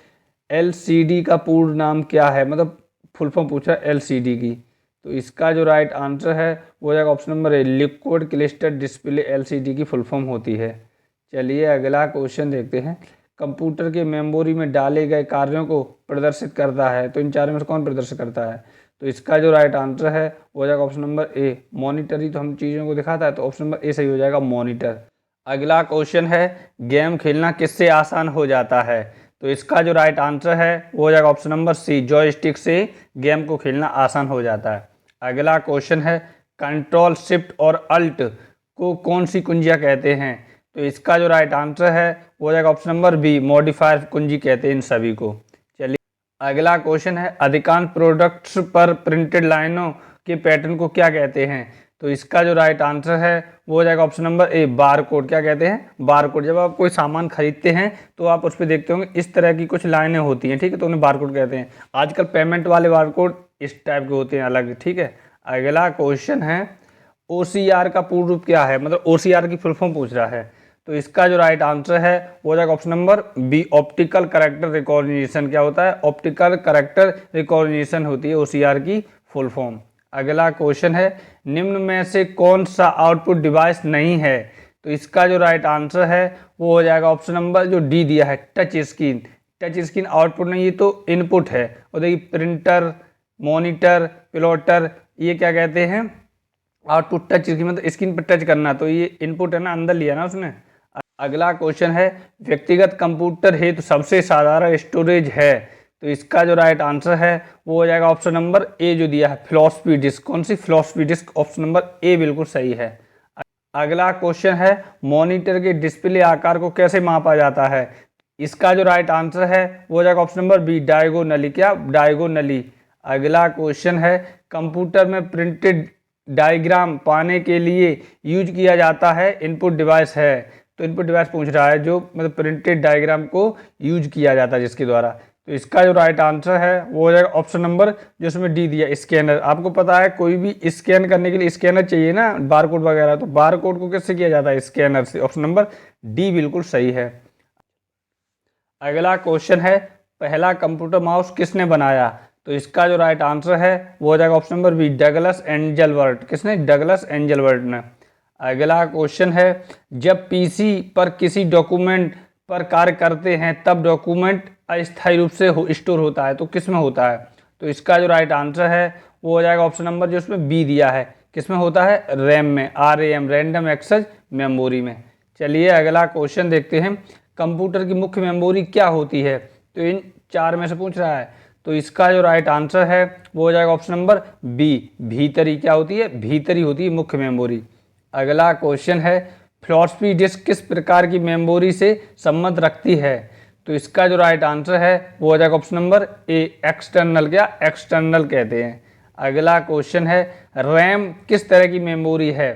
LCD का पूर्ण नाम क्या है? मतलब फुल फॉर्म पूछा है LCD की। तो इसका जो राइट आंसर है वो हो जाएगा ऑप्शन नंबर ए, लिक्विड क्लिस्टर डिस्प्ले LCD की फुल फॉर्म होती है। चलिए अगला क्वेश्चन देखते हैं। कंप्यूटर के मेमोरी में डाले गए कार्यों को प्रदर्शित करता है। तो इन चारों में से कौन प्रदर्शित करता है? तो इसका जो राइट आंसर है वो हो जाएगा ऑप्शन नंबर ए, मॉनिटर ही तो हम चीज़ों को दिखाता है। तो ऑप्शन नंबर ए सही हो जाएगा, मॉनिटर। अगला क्वेश्चन है। गेम खेलना किससे आसान हो जाता है? तो इसका जो राइट आंसर है वो हो जाएगा ऑप्शन नंबर सी, जॉयस्टिक से गेम को खेलना आसान हो जाता है। अगला क्वेश्चन है। कंट्रोल शिफ्ट और अल्ट को कौन सी कुंजियाँ कहते हैं? तो इसका जो राइट आंसर है वो हो जाएगा ऑप्शन नंबर बी, मॉडिफायर कुंजी कहते हैं इन सभी को। चलिए अगला क्वेश्चन है। अधिकांश प्रोडक्ट्स पर प्रिंटेड लाइनों के पैटर्न को क्या कहते हैं? तो इसका जो राइट आंसर है वो हो जाएगा ऑप्शन नंबर ए, बार कोड। क्या कहते हैं? Bar code. जब आप कोई सामान खरीदते हैं तो आप उस पर देखते होंगे इस तरह की कुछ लाइनें होती हैं, ठीक है, तो उन्हें बार कोड कहते हैं। आजकल पेमेंट वाले बार कोड इस टाइप के होते हैं अलग, ठीक है। अगला क्वेश्चन है। OCR का पूर्ण रूप क्या है? मतलब OCR की फुल फॉर्म पूछ रहा है। तो इसका जो राइट आंसर है वो हो जाएगा option number B, optical character recognition. क्या होता है? ऑप्टिकल कैरेक्टर रिकॉग्निशन होती है OCR की फुल फॉर्म। अगला क्वेश्चन है। निम्न में से कौन सा आउटपुट डिवाइस नहीं है? तो इसका जो राइट आंसर है वो हो जाएगा ऑप्शन नंबर जो डी दिया है, touch screen. Touch screen output नहीं, ये तो इनपुट है। और देखिए प्रिंटर, मॉनिटर, प्लॉटर, ये क्या कहते हैं? आउटपुट टच स्क्रीन, मतलब स्क्रीन पर टच करना, तो ये इनपुट है ना, अंदर लिया ना उसने। अगला क्वेश्चन है। व्यक्तिगत कंप्यूटर हेतु सबसे साधारण स्टोरेज है? तो इसका जो राइट आंसर है वो हो जाएगा ऑप्शन नंबर ए जो दिया है, फ्लॉपी डिस्क। कौन सी? Floppy disk. Option number A बिल्कुल सही है। अगला क्वेश्चन है। मॉनिटर के डिस्प्ले आकार को कैसे मापा जाता है? इसका जो राइट आंसर है वो हो जाएगा ऑप्शन नंबर बी, डायगोनली। क्या? डायगोनली। अगला क्वेश्चन है। कंप्यूटर में प्रिंटेड डायग्राम पाने के लिए यूज किया जाता है इनपुट डिवाइस है? तो इनपुट डिवाइस पूछ रहा है जो मतलब प्रिंटेड डायग्राम को यूज किया जाता है जिसके द्वारा। तो इसका जो राइट आंसर है वो हो जाएगा ऑप्शन नंबर जिसमें डी दिया, स्कैनर। आपको पता है कोई भी स्कैन करने के लिए स्कैनर चाहिए ना, बारकोड वगैरह, तो बारकोड को किससे किया जाता है? स्कैनर से। ऑप्शन नंबर डी बिल्कुल सही है। अगला क्वेश्चन है। पहला कंप्यूटर माउस किसने बनाया? तो इसका जो राइट आंसर है वो हो जाएगा option number B, Douglas Engelbart. किसने? डगलस एंजलबर्ट ने। अगला क्वेश्चन है। जब पीसी पर किसी डॉक्यूमेंट पर कार्य करते हैं तब डॉक्यूमेंट अस्थायी रूप से स्टोर होता है, तो किस में होता है? तो इसका जो राइट आंसर है वो हो जाएगा ऑप्शन नंबर जो उसमें बी दिया है, किस में होता है? रैम में, RAM, रैंडम एक्सेस मेमोरी में। चलिए अगला क्वेश्चन देखते हैं। कंप्यूटर की मुख्य मेमोरी क्या होती है? तो इन चार में से पूछ रहा है। तो इसका जो राइट आंसर है वो हो जाएगा ऑप्शन नंबर बी, भीतरी। क्या होती है? भीतरी होती है मुख्य मेमोरी। अगला क्वेश्चन है। फ्लॉपी डिस्क किस प्रकार की मेमोरी से संबंध रखती है? तो इसका जो राइट आंसर है वो हो जाएगा ऑप्शन नंबर ए, एक्सटर्नल। क्या? एक्सटर्नल कहते हैं। अगला क्वेश्चन है। रैम किस तरह की मेमोरी है?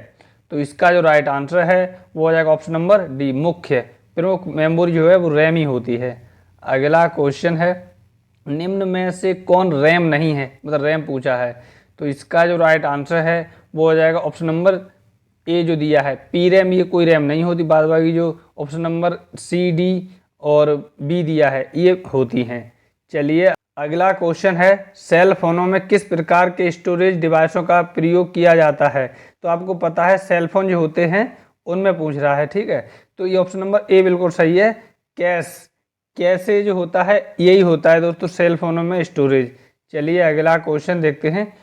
तो इसका जो राइट आंसर है वो हो जाएगा ऑप्शन नंबर डी, मुख्य। प्रमुख मेमोरी जो है वो रैम ही होती है। अगला क्वेश्चन है। निम्न में से कौन रैम नहीं है? मतलब रैम पूछा है। तो इसका जो राइट आंसर है वो हो जाएगा ऑप्शन नंबर ए जो दिया है, पी रैम। ये कोई रैम नहीं होती, बाद बाकी जो ऑप्शन नंबर सी, डी और बी दिया है ये होती हैं। चलिए अगला क्वेश्चन है। सेल फोनों में किस प्रकार के स्टोरेज डिवाइसों का प्रयोग किया जाता है? तो आपको पता है सेल फोन जो होते हैं उनमें पूछ रहा है, ठीक है। तो ये ऑप्शन नंबर ए बिल्कुल सही है, कैश। कैसे जो होता है यही होता है दोस्तों सेल फोनों में स्टोरेज। चलिए अगला क्वेश्चन देखते हैं,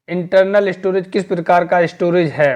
इंटरनल स्टोरेज किस प्रकार का स्टोरेज है?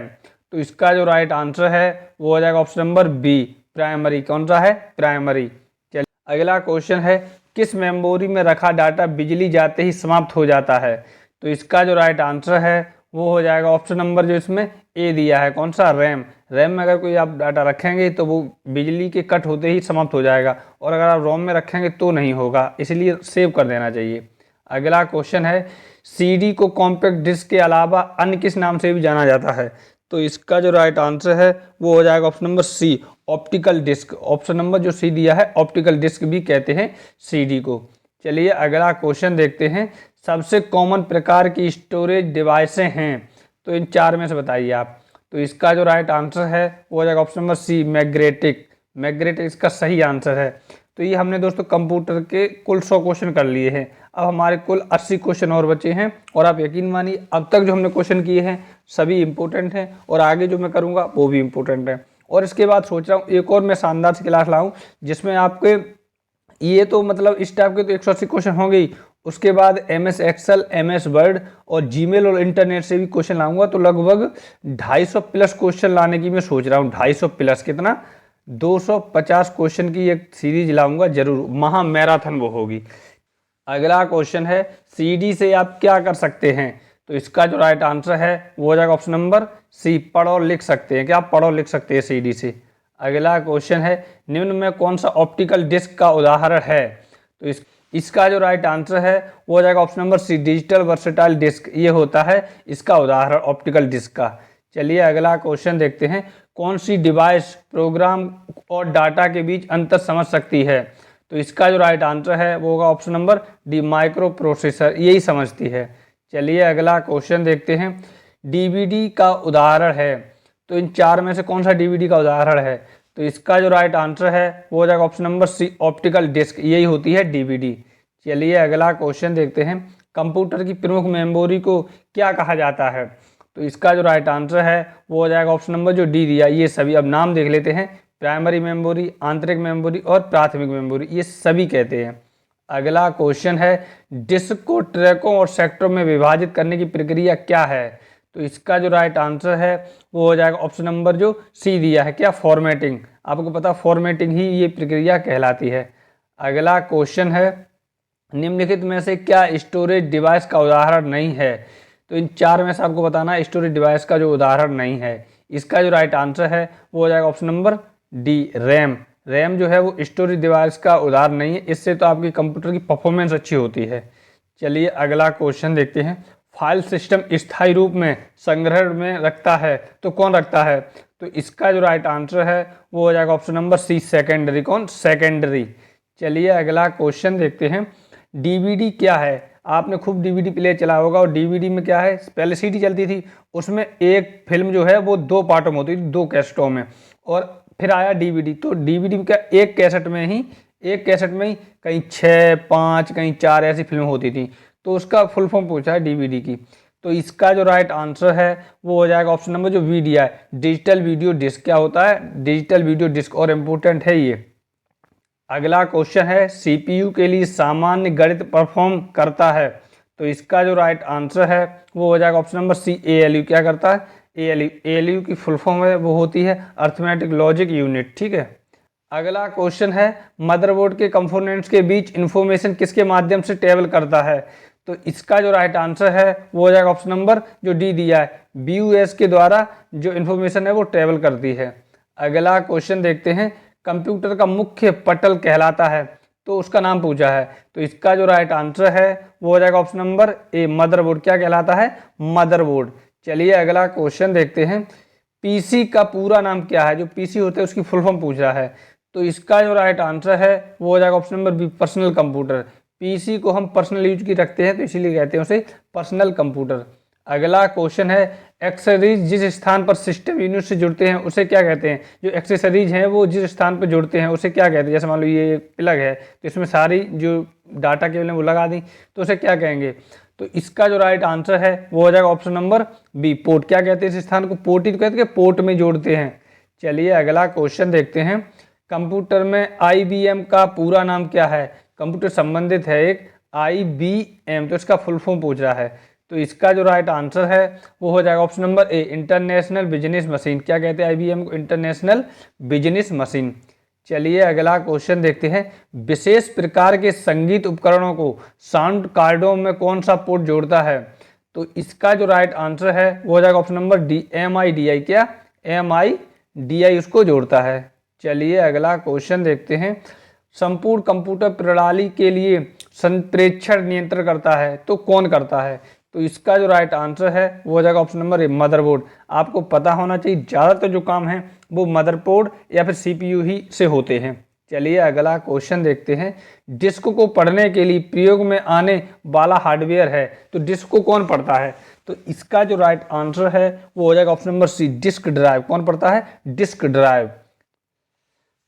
तो इसका जो राइट आंसर है वो हो जाएगा ऑप्शन नंबर बी, प्राइमरी। कौन सा है? प्राइमरी। चलिए अगला क्वेश्चन है, किस मेमोरी में रखा डाटा बिजली जाते ही समाप्त हो जाता है? तो इसका जो राइट आंसर है वो हो जाएगा ऑप्शन नंबर जो इसमें ए दिया है, कौन सा? रैम। रैम में अगर कोई आप डाटा रखेंगे तो वो बिजली के कट होते ही समाप्त हो जाएगा, और अगर आप रोम में रखेंगे तो नहीं होगा, इसलिए सेव कर देना चाहिए। अगला क्वेश्चन है, सीडी को कॉम्पैक्ट डिस्क के अलावा अन्य किस नाम से भी जाना जाता है? तो इसका जो राइट आंसर है वो हो जाएगा option number C, optical disc. Option number जो सी दिया है, ऑप्टिकल डिस्क भी कहते हैं सीडी को। चलिए अगला क्वेश्चन देखते हैं, सबसे कॉमन प्रकार की स्टोरेज डिवाइसें हैं, तो इन चार में से बताइए आप। तो इसका जो राइट आंसर है वो हो जाएगा option number C, magnetic. Magnetic इसका सही आंसर है। तो ये हमने दोस्तों कंप्यूटर के कुल 100 क्वेश्चन कर लिए हैं। अब हमारे कुल 80 क्वेश्चन और बचे हैं, और आप यकीन मानिए अब तक जो हमने क्वेश्चन किए हैं सभी इंपॉर्टेंट हैं, और आगे जो मैं करूँगा वो भी इंपॉर्टेंट है। और इसके बाद सोच रहा हूँ एक और मैं शानदार सी क्लास लाऊँ जिसमें आपके ये तो मतलब इस टाइप के तो 180 क्वेश्चन होंगे ही, उसके बाद MS एक्सेल, MS वर्ड और जीमेल और इंटरनेट से भी क्वेश्चन लाऊंगा। तो लगभग 250 प्लस क्वेश्चन लाने की मैं सोच रहा हूँ। 250 प्लस कितना, 250 क्वेश्चन की एक सीरीज लाऊंगा जरूर, महा मैराथन वो होगी। अगला क्वेश्चन है, सीडी से आप क्या कर सकते हैं? तो इसका जो राइट आंसर है वो हो जाएगा ऑप्शन नंबर सी, पढ़ और लिख सकते हैं। क्या आप पढ़ और लिख सकते हैं सीडी से? अगला क्वेश्चन है, निम्न में कौन सा ऑप्टिकल डिस्क का उदाहरण है? तो इसका जो राइट आंसर है वो हो जाएगा option number C, digital versatile disc. ये होता है इसका उदाहरण ऑप्टिकल डिस्क का। चलिए अगला क्वेश्चन देखते हैं, कौन सी डिवाइस प्रोग्राम और डाटा के बीच अंतर समझ सकती है? तो इसका जो राइट आंसर है वो होगा option number D, micro processor, यही समझती है। चलिए अगला क्वेश्चन देखते हैं, डीवीडी का उदाहरण है, तो इन चार में से कौन सा डीवीडी का उदाहरण है? तो इसका जो राइट आंसर है वो हो जाएगा option number C, optical disc, यही होती है डीवीडी। चलिए अगला क्वेश्चन देखते हैं, कंप्यूटर की प्रमुख मेमोरी को क्या कहा जाता है? तो इसका जो राइट आंसर है वो हो जाएगा ऑप्शन नंबर जो डी दिया। ये सभी अब नाम देख लेते हैं, प्राइमरी मेमोरी, आंतरिक मेमोरी और प्राथमिक मेमोरी, ये सभी कहते हैं। अगला क्वेश्चन है, डिस्क को ट्रैकों और सेक्टरों में विभाजित करने की प्रक्रिया क्या है? तो इसका जो राइट आंसर है वो हो जाएगा ऑप्शन नंबर जो सी दिया है, क्या? फॉर्मेटिंग। आपको पता फॉर्मेटिंग ही ये प्रक्रिया कहलाती है। अगला क्वेश्चन है, निम्नलिखित में से क्या स्टोरेज डिवाइस का उदाहरण नहीं है? तो इन चार में से आपको बताना है स्टोरेज डिवाइस का जो उदाहरण नहीं है। इसका जो राइट आंसर है वो हो जाएगा option number D, RAM. RAM जो है वो स्टोरेज डिवाइस का उदाहरण नहीं है, इससे तो आपकी कंप्यूटर की परफॉर्मेंस अच्छी होती है। चलिए अगला क्वेश्चन देखते हैं, फाइल सिस्टम स्थायी रूप में संग्रहण में रखता है तो कौन रखता है? तो इसका जो राइट आंसर है वो हो जाएगा ऑप्शन नंबर सी, सेकेंडरी। कौन? सेकेंडरी। चलिए अगला क्वेश्चन देखते हैं, डीवीडी क्या है? आपने खूब डीवीडी प्लेयर चलाया होगा, और डीवीडी में क्या है, पहले सीडी चलती थी, उसमें एक फिल्म जो है वो 2 पार्टों में होती थी, 2 कैसेटों में, और फिर आया डीवीडी। तो डीवीडी में क्या, एक कैसेट में ही कहीं 6, 5, कहीं 4 ऐसी फिल्म होती थी, तो उसका फुल फॉर्म पूछा है डीवीडी की। तो इसका जो राइट आंसर है वो हो जाएगा ऑप्शन नंबर जो वी दिया है, डिजिटल वीडियो डिस्क। क्या होता है? डिजिटल वीडियो डिस्क, और इम्पोर्टेंट है ये। अगला क्वेश्चन है, सीपीयू के लिए सामान्य गणित परफॉर्म करता है, तो इसका जो राइट आंसर है वो हो जाएगा ऑप्शन नंबर सी, एएलयू। क्या करता है? एएलयू। एएलयू की फुल फॉर्म है वो होती है अर्थमेटिक लॉजिक यूनिट। ठीक है। अगला क्वेश्चन है, मदरबोर्ड के कंपोनेंट्स के बीच इंफॉर्मेशन किसके माध्यम से ट्रेवल करता है? तो इसका जो राइट आंसर है वो हो जाएगा ऑप्शन नंबर जो डी दिया है, बीयूएस के द्वारा जो इन्फॉर्मेशन है वो ट्रेवल करती है। अगला क्वेश्चन देखते हैं, कंप्यूटर का मुख्य पटल कहलाता है, तो उसका नाम पूछा है। तो इसका जो राइट आंसर है वो हो जाएगा ऑप्शन नंबर ए, मदरबोर्ड। क्या कहलाता है? मदरबोर्ड। चलिए अगला क्वेश्चन देखते हैं, पीसी का पूरा नाम क्या है? जो पीसी होते हैं उसकी फुल फॉर्म पूछ रहा है। तो इसका जो राइट आंसर है वो हो जाएगा option number B, personal computer. PC को हम पर्सनल यूज की रखते हैं तो इसीलिए कहते हैं उसे पर्सनल कंप्यूटर। अगला क्वेश्चन है, एक्सेसरीज जिस स्थान पर सिस्टम यूनिट से जुड़ते हैं उसे क्या कहते हैं? जो एक्सेसरीज हैं वो जिस स्थान पर जुड़ते हैं उसे क्या कहते हैं? जैसे मान लो ये प्लग है तो इसमें सारी जो डाटा केबल है वो लगा दी, तो उसे क्या कहेंगे? तो इसका जो राइट आंसर है वो हो जाएगा ऑप्शन नंबर बी, पोर्ट। क्या कहते हैं इस स्थान को? पोर्ट ही तो कहते हैं, पोर्ट में जोड़ते हैं। चलिए अगला क्वेश्चन देखते हैं, कंप्यूटर में IBM का पूरा नाम क्या है? कंप्यूटर संबंधित है एक IBM, तो इसका फुल फॉर्म पूछ रहा है। तो इसका जो राइट आंसर है वो हो जाएगा ऑप्शन नंबर ए, इंटरनेशनल बिजनेस मशीन। क्या कहते हैं IBM को? International business machine. चलिए अगला क्वेश्चन देखते हैं। विशेष प्रकार के संगीत उपकरणों को साउंड कार्डों में कौन सा पोर्ट जोड़ता है? तो इसका जो राइट आंसर है वो हो जाएगा ऑप्शन नंबर डी, MIDI। क्या? MIDI उसको जोड़ता है। चलिए अगला क्वेश्चन देखते हैं। संपूर्ण कंप्यूटर प्रणाली के लिए संप्रेषण नियंत्रण करता है तो कौन करता है? तो इसका जो राइट आंसर है वो हो जाएगा ऑप्शन नंबर ए, मदरबोर्ड। आपको पता होना चाहिए ज़्यादातर जो काम है वो मदरबोर्ड या फिर CPU ही से होते हैं। चलिए अगला क्वेश्चन देखते हैं। डिस्क को पढ़ने के लिए प्रयोग में आने वाला हार्डवेयर है, तो डिस्क को कौन पढ़ता है? तो इसका जो राइट आंसर है वो हो जाएगा option number C, disk drive. कौन पढ़ता है? Disk drive.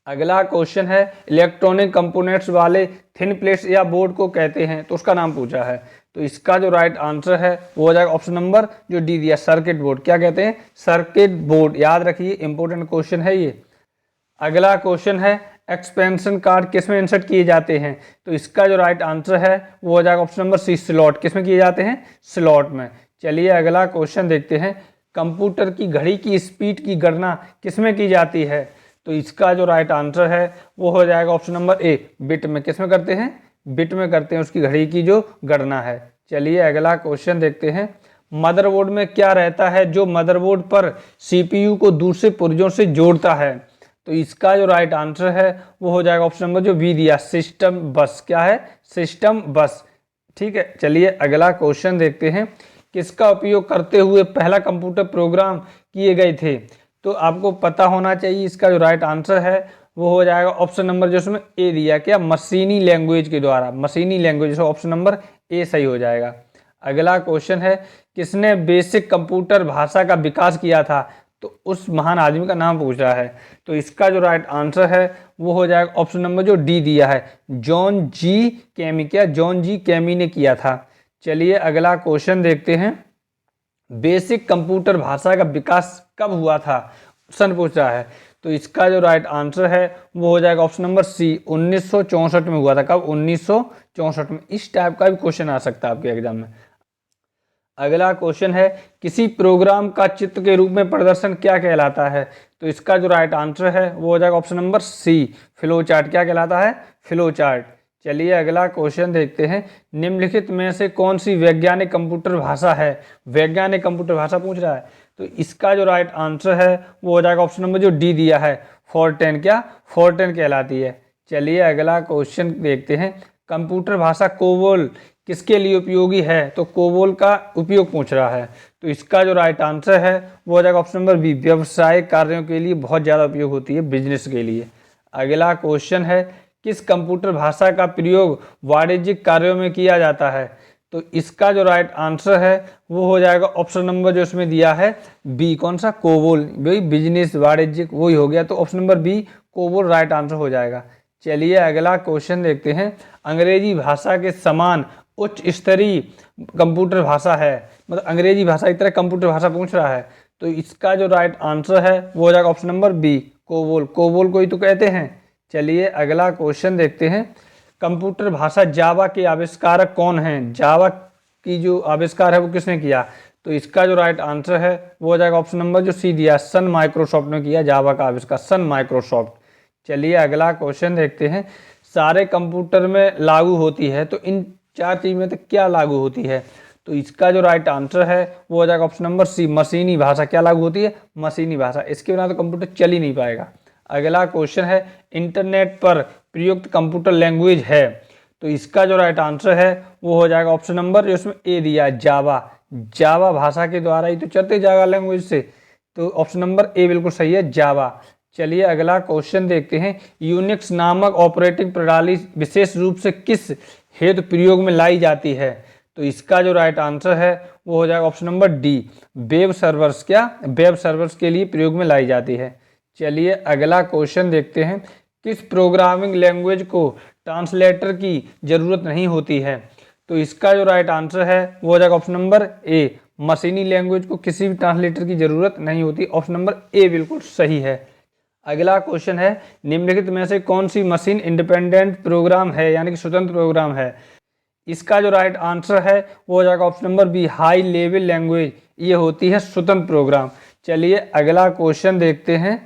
अगला क्वेश्चन है, इलेक्ट्रॉनिक कंपोनेंट्स वाले थिन प्लेट्स या बोर्ड को कहते हैं, तो उसका नाम पूछा है। तो इसका जो राइट आंसर है वो हो जाएगा ऑप्शन नंबर जो डी दिया, सर्किट बोर्ड। क्या कहते हैं? Circuit board. याद रखिए, इंपॉर्टेंट क्वेश्चन है ये। अगला क्वेश्चन है, एक्सपेंशन कार्ड किस में इंसर्ट किए जाते हैं? तो इसका जो राइट आंसर है वो हो जाएगा ऑप्शन नंबर सी, स्लॉट। किस में किए जाते हैं? स्लॉट में। चलिए अगला क्वेश्चन देखते हैं। कंप्यूटर की घड़ी की स्पीड की गणना किस में की जाती है? तो इसका जो राइट आंसर है वो हो जाएगा ऑप्शन नंबर ए, बिट में। किस में करते हैं? बिट में करते हैं उसकी घड़ी की जो गणना है। चलिए अगला क्वेश्चन देखते हैं। मदरबोर्ड में क्या रहता है जो मदरबोर्ड पर CPU को दूसरे पुर्जों से जोड़ता है? तो इसका जो राइट आंसर है वो हो जाएगा ऑप्शन नंबर जो बी दिया, सिस्टम बस। क्या है? सिस्टम बस। ठीक है। चलिए अगला क्वेश्चन देखते हैं। किसका उपयोग करते हुए पहला कंप्यूटर प्रोग्राम किए गए थे? तो आपको पता होना चाहिए इसका जो राइट आंसर है वो हो जाएगा ऑप्शन नंबर जो उसमें ए दिया, क्या? मशीनी लैंग्वेज के द्वारा। मशीनी लैंग्वेज, ऑप्शन नंबर ए सही हो जाएगा। अगला क्वेश्चन है, किसने बेसिक कंप्यूटर भाषा का विकास किया था? तो उस महान आदमी का नाम पूछ रहा है। तो इसका जो राइट आंसर है वो हो जाएगा ऑप्शन नंबर जो डी दिया है, जॉन जी कैमी। क्या? जॉन जी कैमी ने किया था। चलिए अगला क्वेश्चन देखते हैं। बेसिक कंप्यूटर भाषा का विकास कब हुआ था? सन पूछ रहा है। तो इसका जो राइट आंसर है वो हो जाएगा ऑप्शन नंबर सी, 1964 में हुआ था। कब? 1964 में। इस टाइप का भी क्वेश्चन आ सकता है आपके एग्जाम में। अगला क्वेश्चन है, किसी प्रोग्राम का चित्र के रूप में प्रदर्शन क्या कहलाता है? तो इसका जो राइट आंसर है वो हो जाएगा option number C, flow chart. क्या कहलाता है? Flow chart. चलिए अगला क्वेश्चन देखते हैं। निम्नलिखित में से कौन सी वैज्ञानिक कंप्यूटर भाषा है? वैज्ञानिक कंप्यूटर भाषा पूछ रहा है। तो इसका जो राइट आंसर है वो हो जाएगा ऑप्शन नंबर जो डी दिया है, फोर्टेन। क्या? फोर्टेन कहलाती है। चलिए अगला क्वेश्चन देखते हैं। कंप्यूटर भाषा कोबोल किसके लिए उपयोगी है? तो कोबोल का उपयोग पूछ रहा है। तो इसका जो राइट आंसर है वो हो जाएगा ऑप्शन नंबर बी, व्यवसायिक कार्यों के लिए बहुत ज़्यादा उपयोग होती है, बिजनेस के लिए। अगला क्वेश्चन है, किस कंप्यूटर भाषा का प्रयोग वाणिज्यिक कार्यों में किया जाता है? तो इसका जो राइट आंसर है वो हो जाएगा ऑप्शन नंबर जो इसमें दिया है बी, कौन सा? कोबोल। भाई बिजनेस वाणिज्यिक वही हो गया, तो option number B, COBOL right answer हो जाएगा। चलिए अगला क्वेश्चन देखते हैं। अंग्रेजी भाषा के समान उच्च स्तरीय कंप्यूटर भाषा है, मतलब अंग्रेजी भाषा की तरह कंप्यूटर भाषा पूछ रहा है। तो इसका जो राइट आंसर है वो हो जाएगा option number B, COBOL. COBOL को ही तो कहते हैं। चलिए अगला क्वेश्चन देखते हैं। कंप्यूटर भाषा जावा के आविष्कारक कौन हैं? जावा की जो आविष्कार है वो किसने किया? तो इसका जो राइट आंसर है वो हो जाएगा ऑप्शन नंबर जो सी दिया, सन माइक्रोसॉफ्ट ने किया जावा का आविष्कार, सन माइक्रोसॉफ्ट। चलिए अगला क्वेश्चन देखते हैं। सारे कंप्यूटर में लागू होती है, तो इन चार चीज में तो क्या लागू होती है? तो इसका जो राइट आंसर है वो हो जाएगा ऑप्शन नंबर सी, मशीनी भाषा। क्या लागू होती है? मशीनी भाषा। इसके बिना तो कंप्यूटर चल ही नहीं पाएगा। अगला क्वेश्चन है, इंटरनेट पर प्रयुक्त कंप्यूटर लैंग्वेज है? तो इसका जो राइट आंसर है वो हो जाएगा ऑप्शन नंबर जो इसमें ए दिया, जावा। जावा भाषा के द्वारा ही तो चलते जावा लैंग्वेज से, तो ऑप्शन नंबर ए बिल्कुल सही है, जावा। चलिए अगला क्वेश्चन देखते हैं। यूनिक्स नामक ऑपरेटिंग प्रणाली विशेष रूप से किस हेतु प्रयोग में लाई जाती है? तो इसका जो राइट आंसर है वो हो जाएगा option number D, web servers. क्या? वेब सर्वर्स के लिए प्रयोग में लाई जाती है। चलिए अगला क्वेश्चन देखते हैं। किस प्रोग्रामिंग लैंग्वेज को ट्रांसलेटर की जरूरत नहीं होती है? तो इसका जो राइट आंसर है वो हो जाएगा ऑप्शन नंबर ए, मशीनी लैंग्वेज को किसी भी ट्रांसलेटर की जरूरत नहीं होती। ऑप्शन नंबर ए बिल्कुल सही है। अगला क्वेश्चन है, निम्नलिखित में से कौन सी मशीन इंडिपेंडेंट प्रोग्राम है, यानी कि स्वतंत्र प्रोग्राम है। इसका जो राइट आंसर है वो हो जाएगा option number B, high level language. ये होती है स्वतंत्र प्रोग्राम। चलिए अगला क्वेश्चन देखते हैं।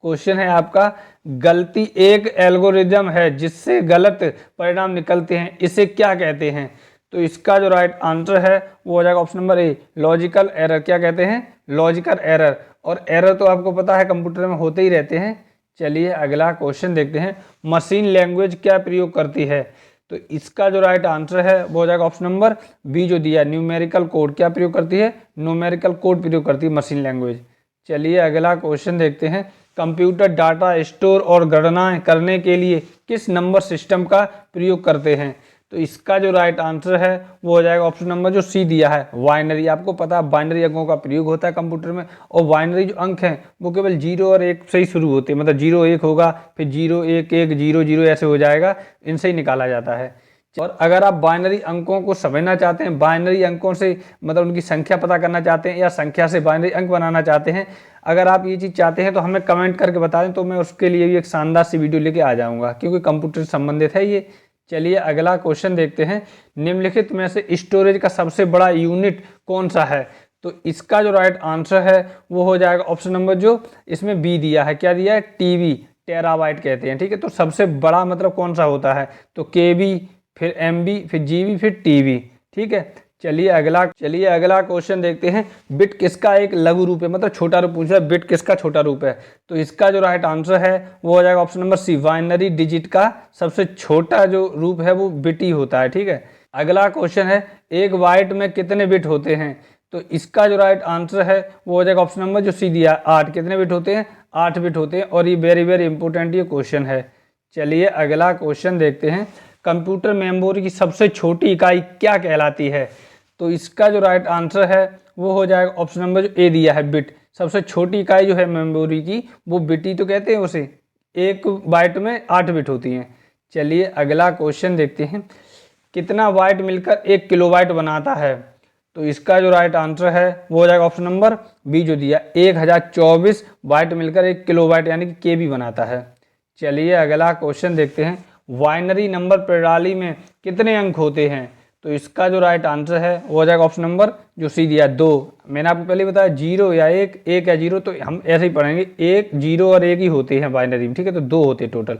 क्वेश्चन है आपका, गलती एक एल्गोरिदम है जिससे गलत परिणाम निकलते हैं, इसे क्या कहते हैं। तो इसका जो राइट आंसर है वो हो जाएगा ऑप्शन नंबर ए, लॉजिकल एरर। क्या कहते हैं, लॉजिकल एरर। और एरर तो आपको पता है कंप्यूटर में होते ही रहते हैं। चलिए अगला क्वेश्चन देखते हैं, मशीन लैंग्वेज क्या प्रयोग करती है। तो इसका जो राइट आंसर है वो हो जाएगा ऑप्शन नंबर बी जो दिया, न्यूमेरिकल कोड। क्या प्रयोग करती है, न्यूमेरिकल कोड प्रयोग करती है मशीन लैंग्वेज। चलिए अगला क्वेश्चन देखते हैं, कंप्यूटर डाटा स्टोर और गणनाएं करने के लिए किस नंबर सिस्टम का प्रयोग करते हैं। तो इसका जो राइट आंसर है वो हो जाएगा ऑप्शन नंबर जो सी दिया है, बाइनरी। आपको पता है बाइनरी अंकों का प्रयोग होता है कंप्यूटर में, और बाइनरी जो अंक हैं वो केवल 0 और 1 से ही शुरू होते हैं। मतलब 0 1 होगा, फिर 0 1 1 0 0 ऐसे हो जाएगा, इनसे ही निकाला जाता है। और अगर आप बाइनरी अंकों को समझना चाहते हैं, बाइनरी अंकों से मतलब उनकी संख्या पता करना चाहते हैं, या संख्या से बाइनरी अंक बनाना चाहते हैं, अगर आप ये चीज़ चाहते हैं तो हमें कमेंट करके बता दें, तो मैं उसके लिए भी एक शानदार सी वीडियो लेके आ जाऊँगा, क्योंकि कंप्यूटर से संबंधित है ये। चलिए अगला क्वेश्चन देखते हैं, निम्नलिखित में से स्टोरेज का सबसे बड़ा यूनिट कौन सा है। तो इसका जो राइट आंसर है वो हो जाएगा ऑप्शन नंबर जो इसमें बी दिया है। क्या दिया है, टीबी, टेराबाइट कहते हैं। ठीक है, तो सबसे बड़ा मतलब कौन सा होता है, तो केबी, फिर एमबी, फिर जीबी, फिर टीबी। ठीक है, चलिए अगला क्वेश्चन देखते हैं, बिट किसका एक लघु रूप है, मतलब छोटा रूप पूछा है, बिट किसका छोटा रूप है। तो इसका जो राइट आंसर है वो हो जाएगा option number C, binary digit का सबसे छोटा जो रूप है वो बिट ही होता है। ठीक है, अगला क्वेश्चन है, एक बाइट में कितने बिट होते हैं। तो इसका जो राइट आंसर है वो हो जाएगा ऑप्शन नंबर जो सी दिया, 8। कितने बिट होते हैं, 8 बिट होते हैं। और ये वेरी वेरी इंपॉर्टेंट ये क्वेश्चन है। चलिए अगला क्वेश्चन देखते हैं, कंप्यूटर मेमोरी की सबसे छोटी इकाई क्या कहलाती है। तो इसका जो राइट आंसर है वो हो जाएगा ऑप्शन नंबर जो ए दिया है, बिट। सबसे छोटी इकाई जो है मेमोरी की वो बिट ही तो कहते हैं उसे। एक बाइट में 8 बिट होती हैं। चलिए अगला क्वेश्चन देखते हैं, कितना बाइट मिलकर 1 किलोबाइट बनाता है। तो इसका जो राइट आंसर है वो हो जाएगा ऑप्शन नंबर बी जो दिया, 1024 बाइट मिलकर 1 किलोबाइट यानी कि केबी बनाता है। चलिए अगला क्वेश्चन देखते हैं, बाइनरी नंबर प्रणाली में कितने अंक होते हैं। तो इसका जो राइट आंसर है वो हो जाएगा ऑप्शन नंबर जो सी दिया, 2। मैंने आपको पहले बताया 0 या 1, 1 या 0, तो हम ऐसे ही पढ़ेंगे, 1 0 और 1 ही होते हैं बाइनरी में। ठीक है, तो 2 होते हैं टोटल।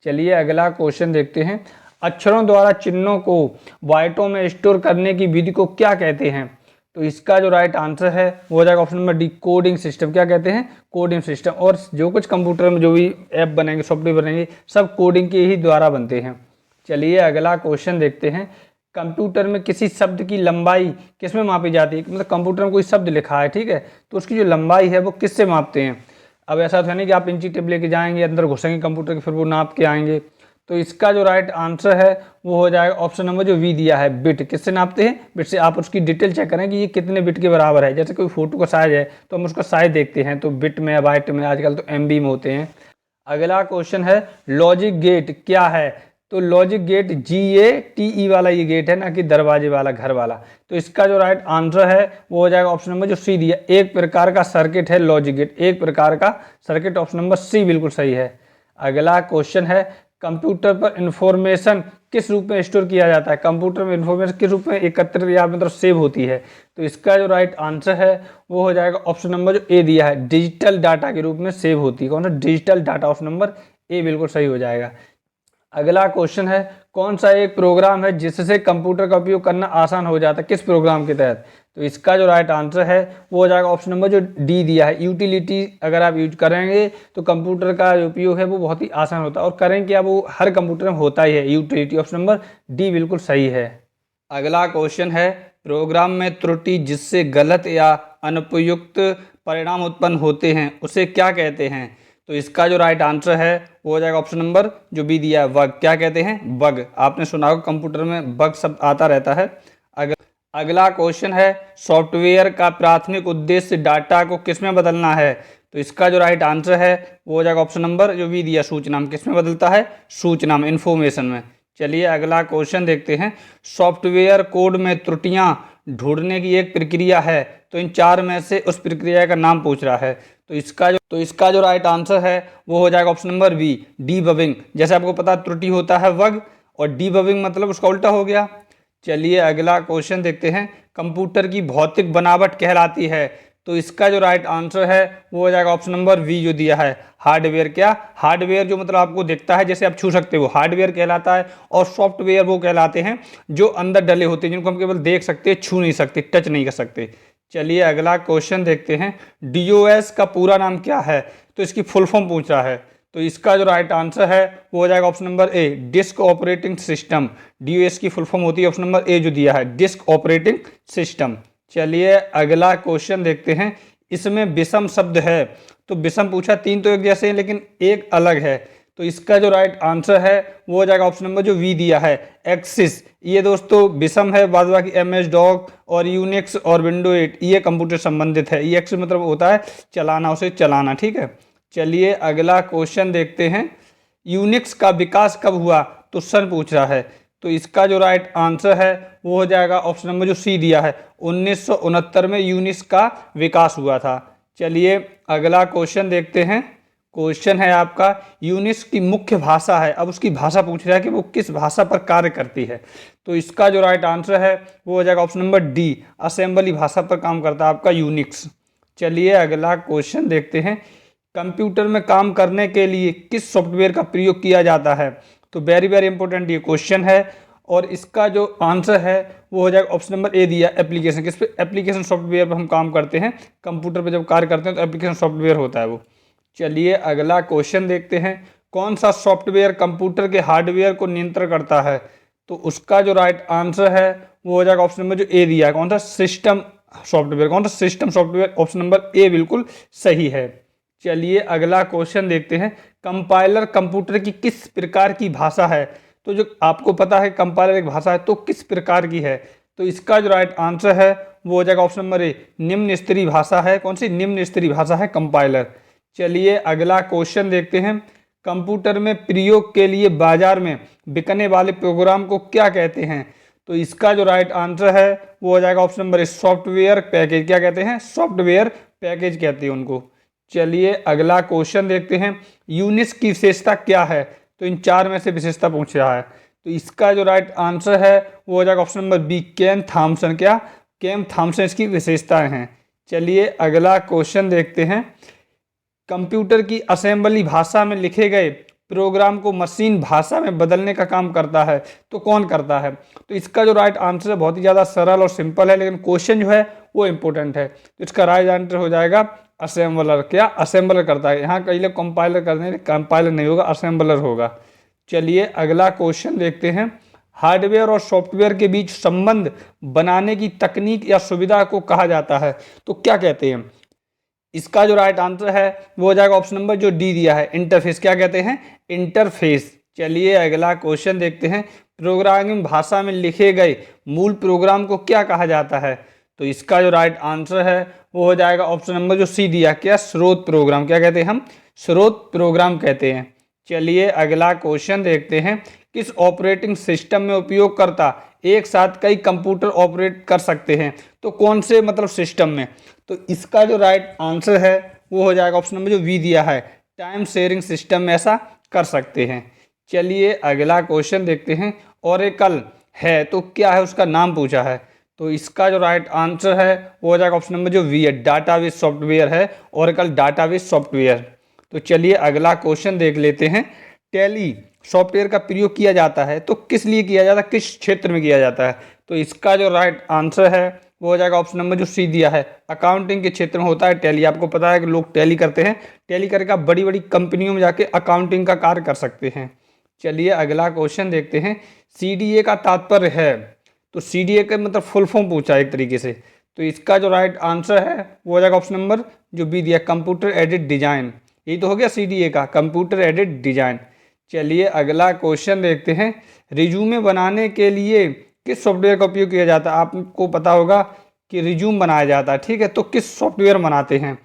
चलिए अगला क्वेश्चन देखते हैं, अक्षरों द्वारा चिन्हों को बाइटों में स्टोर करने की विधि को क्या कहते हैं। तो इसका जो राइट आंसर है वो हो जाएगा option number D, coding system. क्या कहते हैं, कोडिंग सिस्टम। और जो कुछ कंप्यूटर में जो भी ऐप बनेंगे, सॉफ्टवेयर बनेंगे, सब कोडिंग के ही द्वारा बनते हैं। चलिए अगला क्वेश्चन देखते हैं, कंप्यूटर में किसी शब्द की लंबाई किसमें मापी जाती है। मतलब कंप्यूटर में कोई शब्द लिखा है, ठीक है, तो उसकी जो लंबाई है वो किससे मापते हैं। अब ऐसा तो है नहीं कि आप इंची टेप लेके जाएंगे, अंदर घुसेंगे कंप्यूटर के, फिर वो नाप के आएंगे। तो इसका जो राइट आंसर है वो हो जाएगा ऑप्शन नंबर जो वी दिया है, बिट। किससे नापते हैं, बिट से। आप उसकी डिटेल चेक करें कि ये कितने बिट के बराबर है। जैसे कोई फोटो का साइज है तो हम उसका साइज देखते हैं, तो बिट में, बाइट में, आजकल तो एमबी में होते हैं। अगला क्वेश्चन है, लॉजिक गेट क्या है। तो लॉजिक गेट GATE वाला ये गेट है, ना कि दरवाजे वाला, घर वाला। तो इसका जो राइट आंसर है वो हो जाएगा ऑप्शन नंबर जो सी दिया, एक प्रकार का सर्किट है लॉजिक गेट, एक प्रकार का सर्किट। ऑप्शन नंबर सी बिल्कुल सही है। अगला क्वेश्चन है, कंप्यूटर पर इंफॉर्मेशन किस रूप में स्टोर किया जाता है। कंप्यूटर में इंफॉर्मेशन किस रूप में एकत्रित या मतलब सेव होती है। तो इसका जो राइट आंसर है वो हो जाएगा ऑप्शन नंबर जो ए दिया है, डिजिटल डाटा के रूप में सेव होती है। कौन सा, digital data. Option number A बिल्कुल सही हो जाएगा। अगला क्वेश्चन है, कौन सा एक प्रोग्राम है जिससे कंप्यूटर का उपयोग करना आसान हो जाता है, किस प्रोग्राम के तहत। तो इसका जो राइट आंसर है वो हो जाएगा ऑप्शन नंबर जो डी दिया है, यूटिलिटी। अगर आप यूज करेंगे तो कंप्यूटर का जो उपयोग है वो बहुत ही आसान होता है, और करें क्या, वो हर कंप्यूटर में होता ही है, यूटिलिटी। ऑप्शन नंबर डी बिल्कुल सही है। अगला क्वेश्चन है, प्रोग्राम में त्रुटि जिससे गलत या अनुपयुक्त परिणाम उत्पन्न होते हैं उसे क्या कहते हैं। तो इसका जो राइट आंसर है वो हो जाएगा ऑप्शन नंबर जो बी दिया है, बग। क्या कहते हैं, बग। आपने सुना होगा कंप्यूटर में बग शब्द आता रहता है। अगला क्वेश्चन है, सॉफ्टवेयर का प्राथमिक उद्देश्य डाटा को किसमें बदलना है। तो इसका जो राइट आंसर है वो हो जाएगा ऑप्शन नंबर जो बी दिया, सूचना में। किसमें बदलता है, सूचना में, इन्फॉर्मेशन में। चलिए अगला क्वेश्चन देखते हैं, सॉफ्टवेयर कोड में त्रुटियां ढूंढने की एक प्रक्रिया है, तो इन चार में से उस प्रक्रिया का नाम पूछ रहा है। तो इसका जो राइट आंसर है वो हो जाएगा ऑप्शन नंबर बी, डीबगिंग। जैसे आपको पता है त्रुटि होता है वर्ग, और डीबगिंग मतलब उसका उल्टा हो गया। चलिए अगला क्वेश्चन देखते हैं। कंप्यूटर की भौतिक बनावट कहलाती है, तो इसका जो राइट आंसर है वो हो जाएगा ऑप्शन नंबर वी जो दिया है, हार्डवेयर। क्या हार्डवेयर जो मतलब आपको दिखता है जैसे आप छू सकते हो, हार्डवेयर कहलाता है। और सॉफ्टवेयर वो कहलाते हैं जो अंदर डले होते हैं, जिनको हम केवल देख सकते हैं, छू नहीं सकते, टच नहीं कर सकते। चलिए अगला क्वेश्चन देखते हैं। डीओएस का पूरा नाम क्या है, तो इसकी फुल फॉर्म पूछ रहा है। तो इसका जो राइट आंसर है वो हो जाएगा ऑप्शन नंबर ए, डिस्क ऑपरेटिंग सिस्टम। डीओएस की फुल फॉर्म होती है ऑप्शन नंबर ए जो दिया है, डिस्क ऑपरेटिंग सिस्टम। चलिए अगला क्वेश्चन देखते हैं। इसमें विषम शब्द है, तो विषम पूछा, तीन तो एक जैसे हैं लेकिन एक अलग है। तो इसका जो राइट आंसर है वो हो जाएगा ऑप्शन नंबर जो वी दिया है, एक्सिस। ये दोस्तों विषम है, बाद बाकी एमएस डॉक और यूनिक्स और विंडो 8 ये कंप्यूटर संबंधित है। ये एक्सिस मतलब होता है चलाना, उसे चलाना, ठीक है। चलिए अगला क्वेश्चन देखते हैं। यूनिक्स का विकास कब हुआ, तो सन पूछ रहा है। तो इसका जो राइट आंसर है वो हो जाएगा ऑप्शन नंबर जो सी दिया है, 1969 में यूनिक्स का विकास हुआ था। चलिए अगला क्वेश्चन देखते हैं। क्वेश्चन है आपका, यूनिक्स की मुख्य भाषा है। अब उसकी भाषा पूछ रहा है कि वो किस भाषा पर कार्य करती है। तो इसका जो राइट आंसर है वो हो जाएगा ऑप्शन नंबर डी, असेंबली भाषा पर काम करता है आपका यूनिक्स। चलिए अगला क्वेश्चन देखते हैं। कंप्यूटर में काम करने के लिए किस सॉफ्टवेयर का प्रयोग किया जाता है, तो वेरी वेरी इंपॉर्टेंट ये क्वेश्चन है। और इसका जो आंसर है वो हो जाएगा ऑप्शन नंबर ए दिया, एप्लीकेशन। किस पे, एप्लीकेशन सॉफ्टवेयर पर हम काम करते हैं, कंप्यूटर पर जब कार्य करते हैं तो एप्लीकेशन सॉफ्टवेयर होता है वो। चलिए अगला क्वेश्चन देखते हैं। कौन सा सॉफ्टवेयर कंप्यूटर के हार्डवेयर को नियंत्रण करता है, तो उसका जो राइट आंसर है वो हो जाएगा ऑप्शन नंबर जो ए दिया है, कौन सा, सिस्टम सॉफ्टवेयर। कौन सा, system software, option number A बिल्कुल सही है। चलिए अगला क्वेश्चन देखते हैं। कंपाइलर कंप्यूटर की किस प्रकार की भाषा है, तो जो आपको पता है कंपाइलर एक भाषा है, तो किस प्रकार की है, तो इसका जो राइट आंसर है वो हो जाएगा ऑप्शन नंबर ए, निम्न स्तरीय भाषा है। कौन सी, निम्न स्तरीय भाषा है कंपाइलर। चलिए अगला क्वेश्चन देखते हैं। कंप्यूटर में प्रयोग के लिए बाजार में बिकने वाले प्रोग्राम को क्या कहते हैं, तो इसका जो राइट आंसर है वो हो जाएगा ऑप्शन नंबर ए, सॉफ्टवेयर पैकेज। क्या कहते हैं, सॉफ्टवेयर पैकेज कहते हैं उनको। चलिए अगला क्वेश्चन देखते हैं। यूनिक्स की विशेषता क्या है, तो इन चार में से विशेषता पूछ रहा है। तो इसका जो राइट आंसर है वो हो जाएगा ऑप्शन नंबर बी, केन थॉमसन। क्या, केन थॉमसन इसकी विशेषताएं हैं। चलिए अगला क्वेश्चन देखते हैं। कंप्यूटर की असेंबली भाषा में लिखे गए प्रोग्राम को मशीन भाषा में बदलने का काम करता है, तो कौन करता है, तो इसका जो राइट आंसर है बहुत ही ज़्यादा सरल और सिंपल है, लेकिन क्वेश्चन जो है वो इंपॉर्टेंट है। तो इसका राइट आंसर हो जाएगा असेंबलर। क्या, असेंबलर करता है। यहाँ कई लोग कंपाइलर करते हैं, कंपाइलर नहीं होगा, असेंबलर होगा। चलिए अगला क्वेश्चन देखते हैं। हार्डवेयर और सॉफ्टवेयर के बीच संबंध बनाने की तकनीक या सुविधा को कहा जाता है, तो क्या कहते हैं, इसका जो राइट आंसर है वो हो जाएगा ऑप्शन नंबर जो डी दिया है, इंटरफेस। क्या कहते हैं, इंटरफेस। चलिए अगला क्वेश्चन देखते हैं। प्रोग्रामिंग भाषा में लिखे गए मूल प्रोग्राम को क्या कहा जाता है, तो इसका जो राइट आंसर है वो हो जाएगा ऑप्शन नंबर जो सी दिया, क्या, स्रोत प्रोग्राम। क्या कहते हैं, हम स्रोत प्रोग्राम कहते हैं। चलिए अगला क्वेश्चन देखते हैं। किस ऑपरेटिंग सिस्टम में उपयोगकर्ता एक साथ कई कंप्यूटर ऑपरेट कर सकते हैं, तो कौन से मतलब सिस्टम में, तो इसका जो राइट आंसर है वो हो जाएगा ऑप्शन नंबर जो वी दिया है, टाइम शेयरिंग सिस्टम में ऐसा कर सकते हैं। चलिए अगला क्वेश्चन देखते हैं। ओरेकल है तो क्या है, उसका नाम पूछा है, तो इसका जो राइट आंसर है वो हो जाएगा ऑप्शन नंबर जो वी है, डाटाबेस सॉफ्टवेयर है, ओरेकल डाटाबेस सॉफ्टवेयर। तो चलिए अगला क्वेश्चन देख लेते हैं। टैली सॉफ्टवेयर का प्रयोग किया जाता है, तो किस लिए किया जाता है, किस क्षेत्र में किया जाता है, तो इसका जो राइट आंसर है वो हो जाएगा ऑप्शन नंबर जो सी दिया है, अकाउंटिंग के क्षेत्र में होता है टैली। आपको पता है कि लोग टैली करते हैं, टैली करके आप बड़ी बड़ी कंपनियों में जाके अकाउंटिंग का कार्य कर सकते हैं। चलिए अगला क्वेश्चन देखते हैं। सीडीए का तात्पर्य है, तो सीडीए का मतलब फुल फॉर्म पूछा है एक तरीके से, तो इसका जो राइट आंसर है वो हो जाएगा ऑप्शन नंबर जो बी दिया, कंप्यूटर एडेड डिजाइन। यही तो हो गया सीडीए का, कंप्यूटर एडेड डिजाइन। चलिए अगला क्वेश्चन देखते हैं। रिज्यूमे बनाने के लिए किस सॉफ्टवेयर का उपयोग किया जाता है, आपको पता होगा कि रिज्यूम बनाया जाता है, ठीक है, तो किस सॉफ्टवेयर बनाते हैं,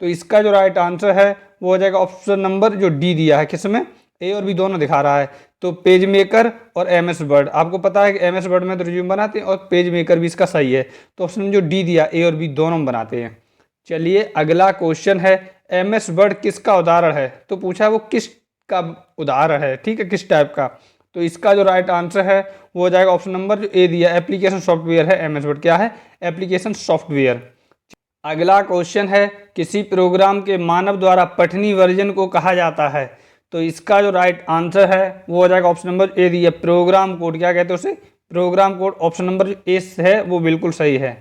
तो इसका जो राइट आंसर है वो हो जाएगा ऑप्शन नंबर जो डी दिया है, किसमें, ए और बी दोनों दिखा रहा है। तो पेज मेकर और एम एस वर्ड, आपको पता है कि एम एस वर्ड में तो रिज्यूम बनाते हैं और पेज मेकर भी इसका सही है। तो ऑप्शन में जो डी दिया ए और बी दोनों बनाते हैं। चलिए अगला क्वेश्चन है, एम एस वर्ड किसका उदाहरण है? तो पूछा वो किस का उदाहरण है, ठीक है, किस टाइप का। तो इसका जो राइट आंसर है वो हो जाएगा ऑप्शन नंबर जो ए दिया, एप्लीकेशन सॉफ्टवेयर है एम एस वर्ड। क्या है? Application software. अगला क्वेश्चन है, किसी प्रोग्राम के मानव द्वारा पठनीय वर्जन को कहा जाता है? तो इसका जो राइट आंसर है वो हो जाएगा ऑप्शन नंबर ए दिया, प्रोग्राम कोड। क्या कहते हैं उसे? Program code. ऑप्शन नंबर जो ए है वो बिल्कुल सही है।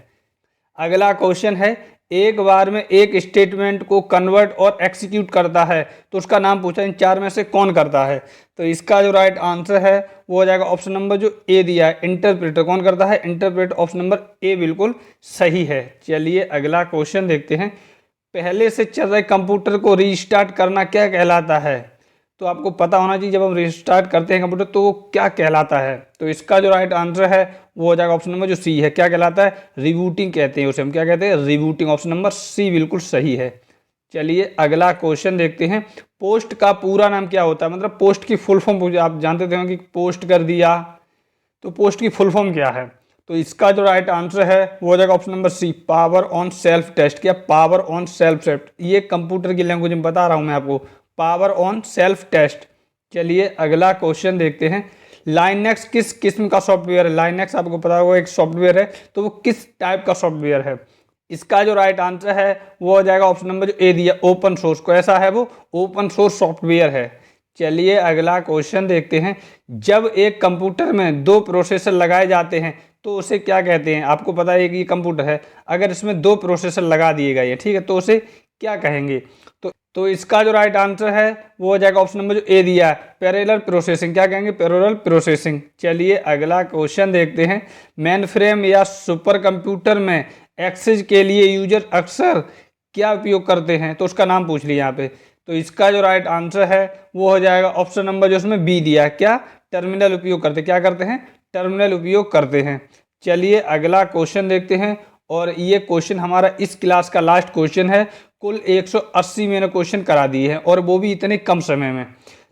अगला क्वेश्चन है, एक बार में एक स्टेटमेंट को कन्वर्ट और एक्सिक्यूट करता है, तो उसका नाम पूछा, इन चार में से कौन करता है? तो इसका जो राइट आंसर है वो हो जाएगा ऑप्शन नंबर जो ए दिया है, इंटरप्रेटर। कौन करता है? इंटरप्रेटर। ऑप्शन नंबर ए बिल्कुल सही है। चलिए अगला क्वेश्चन देखते हैं, पहले से चल रहे कंप्यूटर को रीस्टार्ट करना क्या कहलाता है? तो आपको पता होना चाहिए, जब हम रीस्टार्ट करते हैं कंप्यूटर तो वो क्या कहलाता है। तो इसका जो राइट आंसर है वो हो जाएगा ऑप्शन नंबर जो सी है। क्या कहलाता है? रिबूटिंग कहते हैं उसे, हम क्या कहते हैं? रिबूटिंग। ऑप्शन नंबर सी बिल्कुल सही है। चलिए अगला क्वेश्चन देखते हैं, पोस्ट का पूरा नाम क्या होता है? मतलब पोस्ट की फुल फॉर्म आप जानते थे कि पोस्ट कर दिया, तो पोस्ट की फुल फॉर्म क्या है? तो इसका जो राइट आंसर है वो हो जाएगा option number C, power on self test. क्या? Power on self test. ये कंप्यूटर की लैंग्वेज में बता रहा हूँ मैं आपको, पावर ऑन सेल्फ टेस्ट। चलिए अगला क्वेश्चन देखते हैं, लाइनेक्स किस किस्म का सॉफ्टवेयर है? लाइनेक्स आपको पता होगा एक सॉफ्टवेयर है, तो वो किस टाइप का सॉफ्टवेयर है? इसका जो राइट आंसर है वो हो जाएगा ऑप्शन नंबर जो ए दिया, ओपन सोर्स। को ऐसा है वो ओपन सोर्स सॉफ्टवेयर है। चलिए अगला क्वेश्चन देखते हैं, जब एक कंप्यूटर में दो प्रोसेसर लगाए जाते हैं तो उसे क्या कहते हैं? आपको पता है कि ये कंप्यूटर है, अगर इसमें दो प्रोसेसर लगा दिए गए हैं, ठीक है, तो उसे क्या कहेंगे? तो इसका जो राइट आंसर है वो हो जाएगा ऑप्शन नंबर जो ए दिया है, पैरेलल प्रोसेसिंग। क्या कहेंगे? Parallel processing. चलिए अगला क्वेश्चन देखते हैं, मेन फ्रेम या सुपर कंप्यूटर में एक्सेस के लिए यूजर अक्सर क्या उपयोग करते हैं? तो उसका नाम पूछ लिया यहाँ पे। तो इसका जो राइट आंसर है वो हो जाएगा ऑप्शन नंबर जो उसमें बी दिया है। क्या? टर्मिनल उपयोग करते। क्या करते हैं? टर्मिनल उपयोग करते हैं। चलिए अगला क्वेश्चन देखते हैं, और ये क्वेश्चन हमारा इस क्लास का लास्ट क्वेश्चन है। कुल 180 मैंने क्वेश्चन करा दिए हैं और वो भी इतने कम समय में।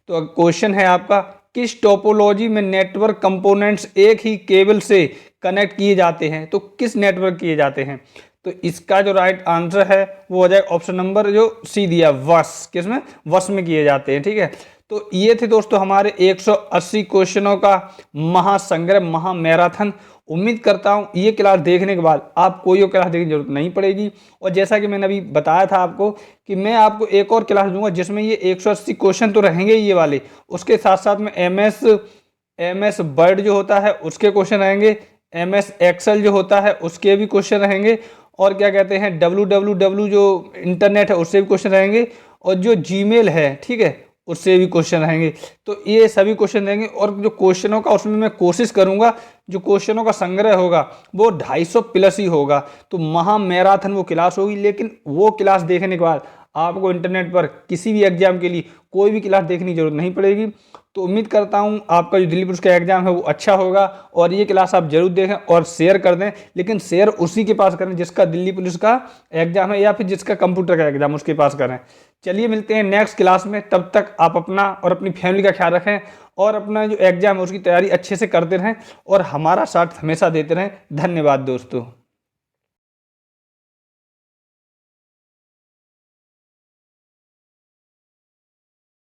तो क्वेश्चन है आपका, किस टोपोलॉजी में नेटवर्क कंपोनेंट्स एक ही केबल से कनेक्ट किए जाते हैं? तो किस नेटवर्क किए जाते हैं? तो इसका जो राइट आंसर है वो हो जाएगा ऑप्शन नंबर जो सी दिया, वस। किसमें? वस में किए जाते हैं, ठीक है। तो ये थे दोस्तों हमारे 180 क्वेश्चनों का महासंग्रह, महा मैराथन। उम्मीद करता हूँ ये क्लास देखने के बाद आपको ये क्लास देखने की जरूरत नहीं पड़ेगी। और जैसा कि मैंने अभी बताया था आपको कि मैं आपको एक और क्लास दूंगा जिसमें ये 180 क्वेश्चन तो रहेंगे ये वाले, उसके साथ साथ में एमएस वर्ड जो होता है उसके क्वेश्चन रहेंगे, एमएस एक्सेल जो होता है उसके भी क्वेश्चन रहेंगे, और क्या कहते हैं www जो इंटरनेट है उससे भी क्वेश्चन रहेंगे, और जो जीमेल है, ठीक है, उससे भी क्वेश्चन रहेंगे। तो ये सभी क्वेश्चन रहेंगे, और जो क्वेश्चनों का उसमें मैं कोशिश करूंगा जो क्वेश्चनों का संग्रह होगा वो 250 प्लस ही होगा। तो महा मैराथन वो क्लास होगी, लेकिन वो क्लास देखने के बाद आपको इंटरनेट पर किसी भी एग्जाम के लिए कोई भी क्लास देखने की जरूरत नहीं पड़ेगी। तो उम्मीद करता हूं आपका जो दिल्ली पुलिस का एग्जाम है वो अच्छा होगा, और ये क्लास आप जरूर देखें और शेयर कर दें। लेकिन शेयर उसी के पास करें जिसका दिल्ली पुलिस का एग्जाम है या फिर जिसका कंप्यूटर का एग्जाम उसके पास करें। चलिए मिलते हैं नेक्स्ट क्लास में, तब तक आप अपना और अपनी फैमिली का ख्याल रखें, और अपना जो एग्जाम है उसकी तैयारी अच्छे से करते रहें, और हमारा साथ हमेशा देते रहें। धन्यवाद दोस्तों।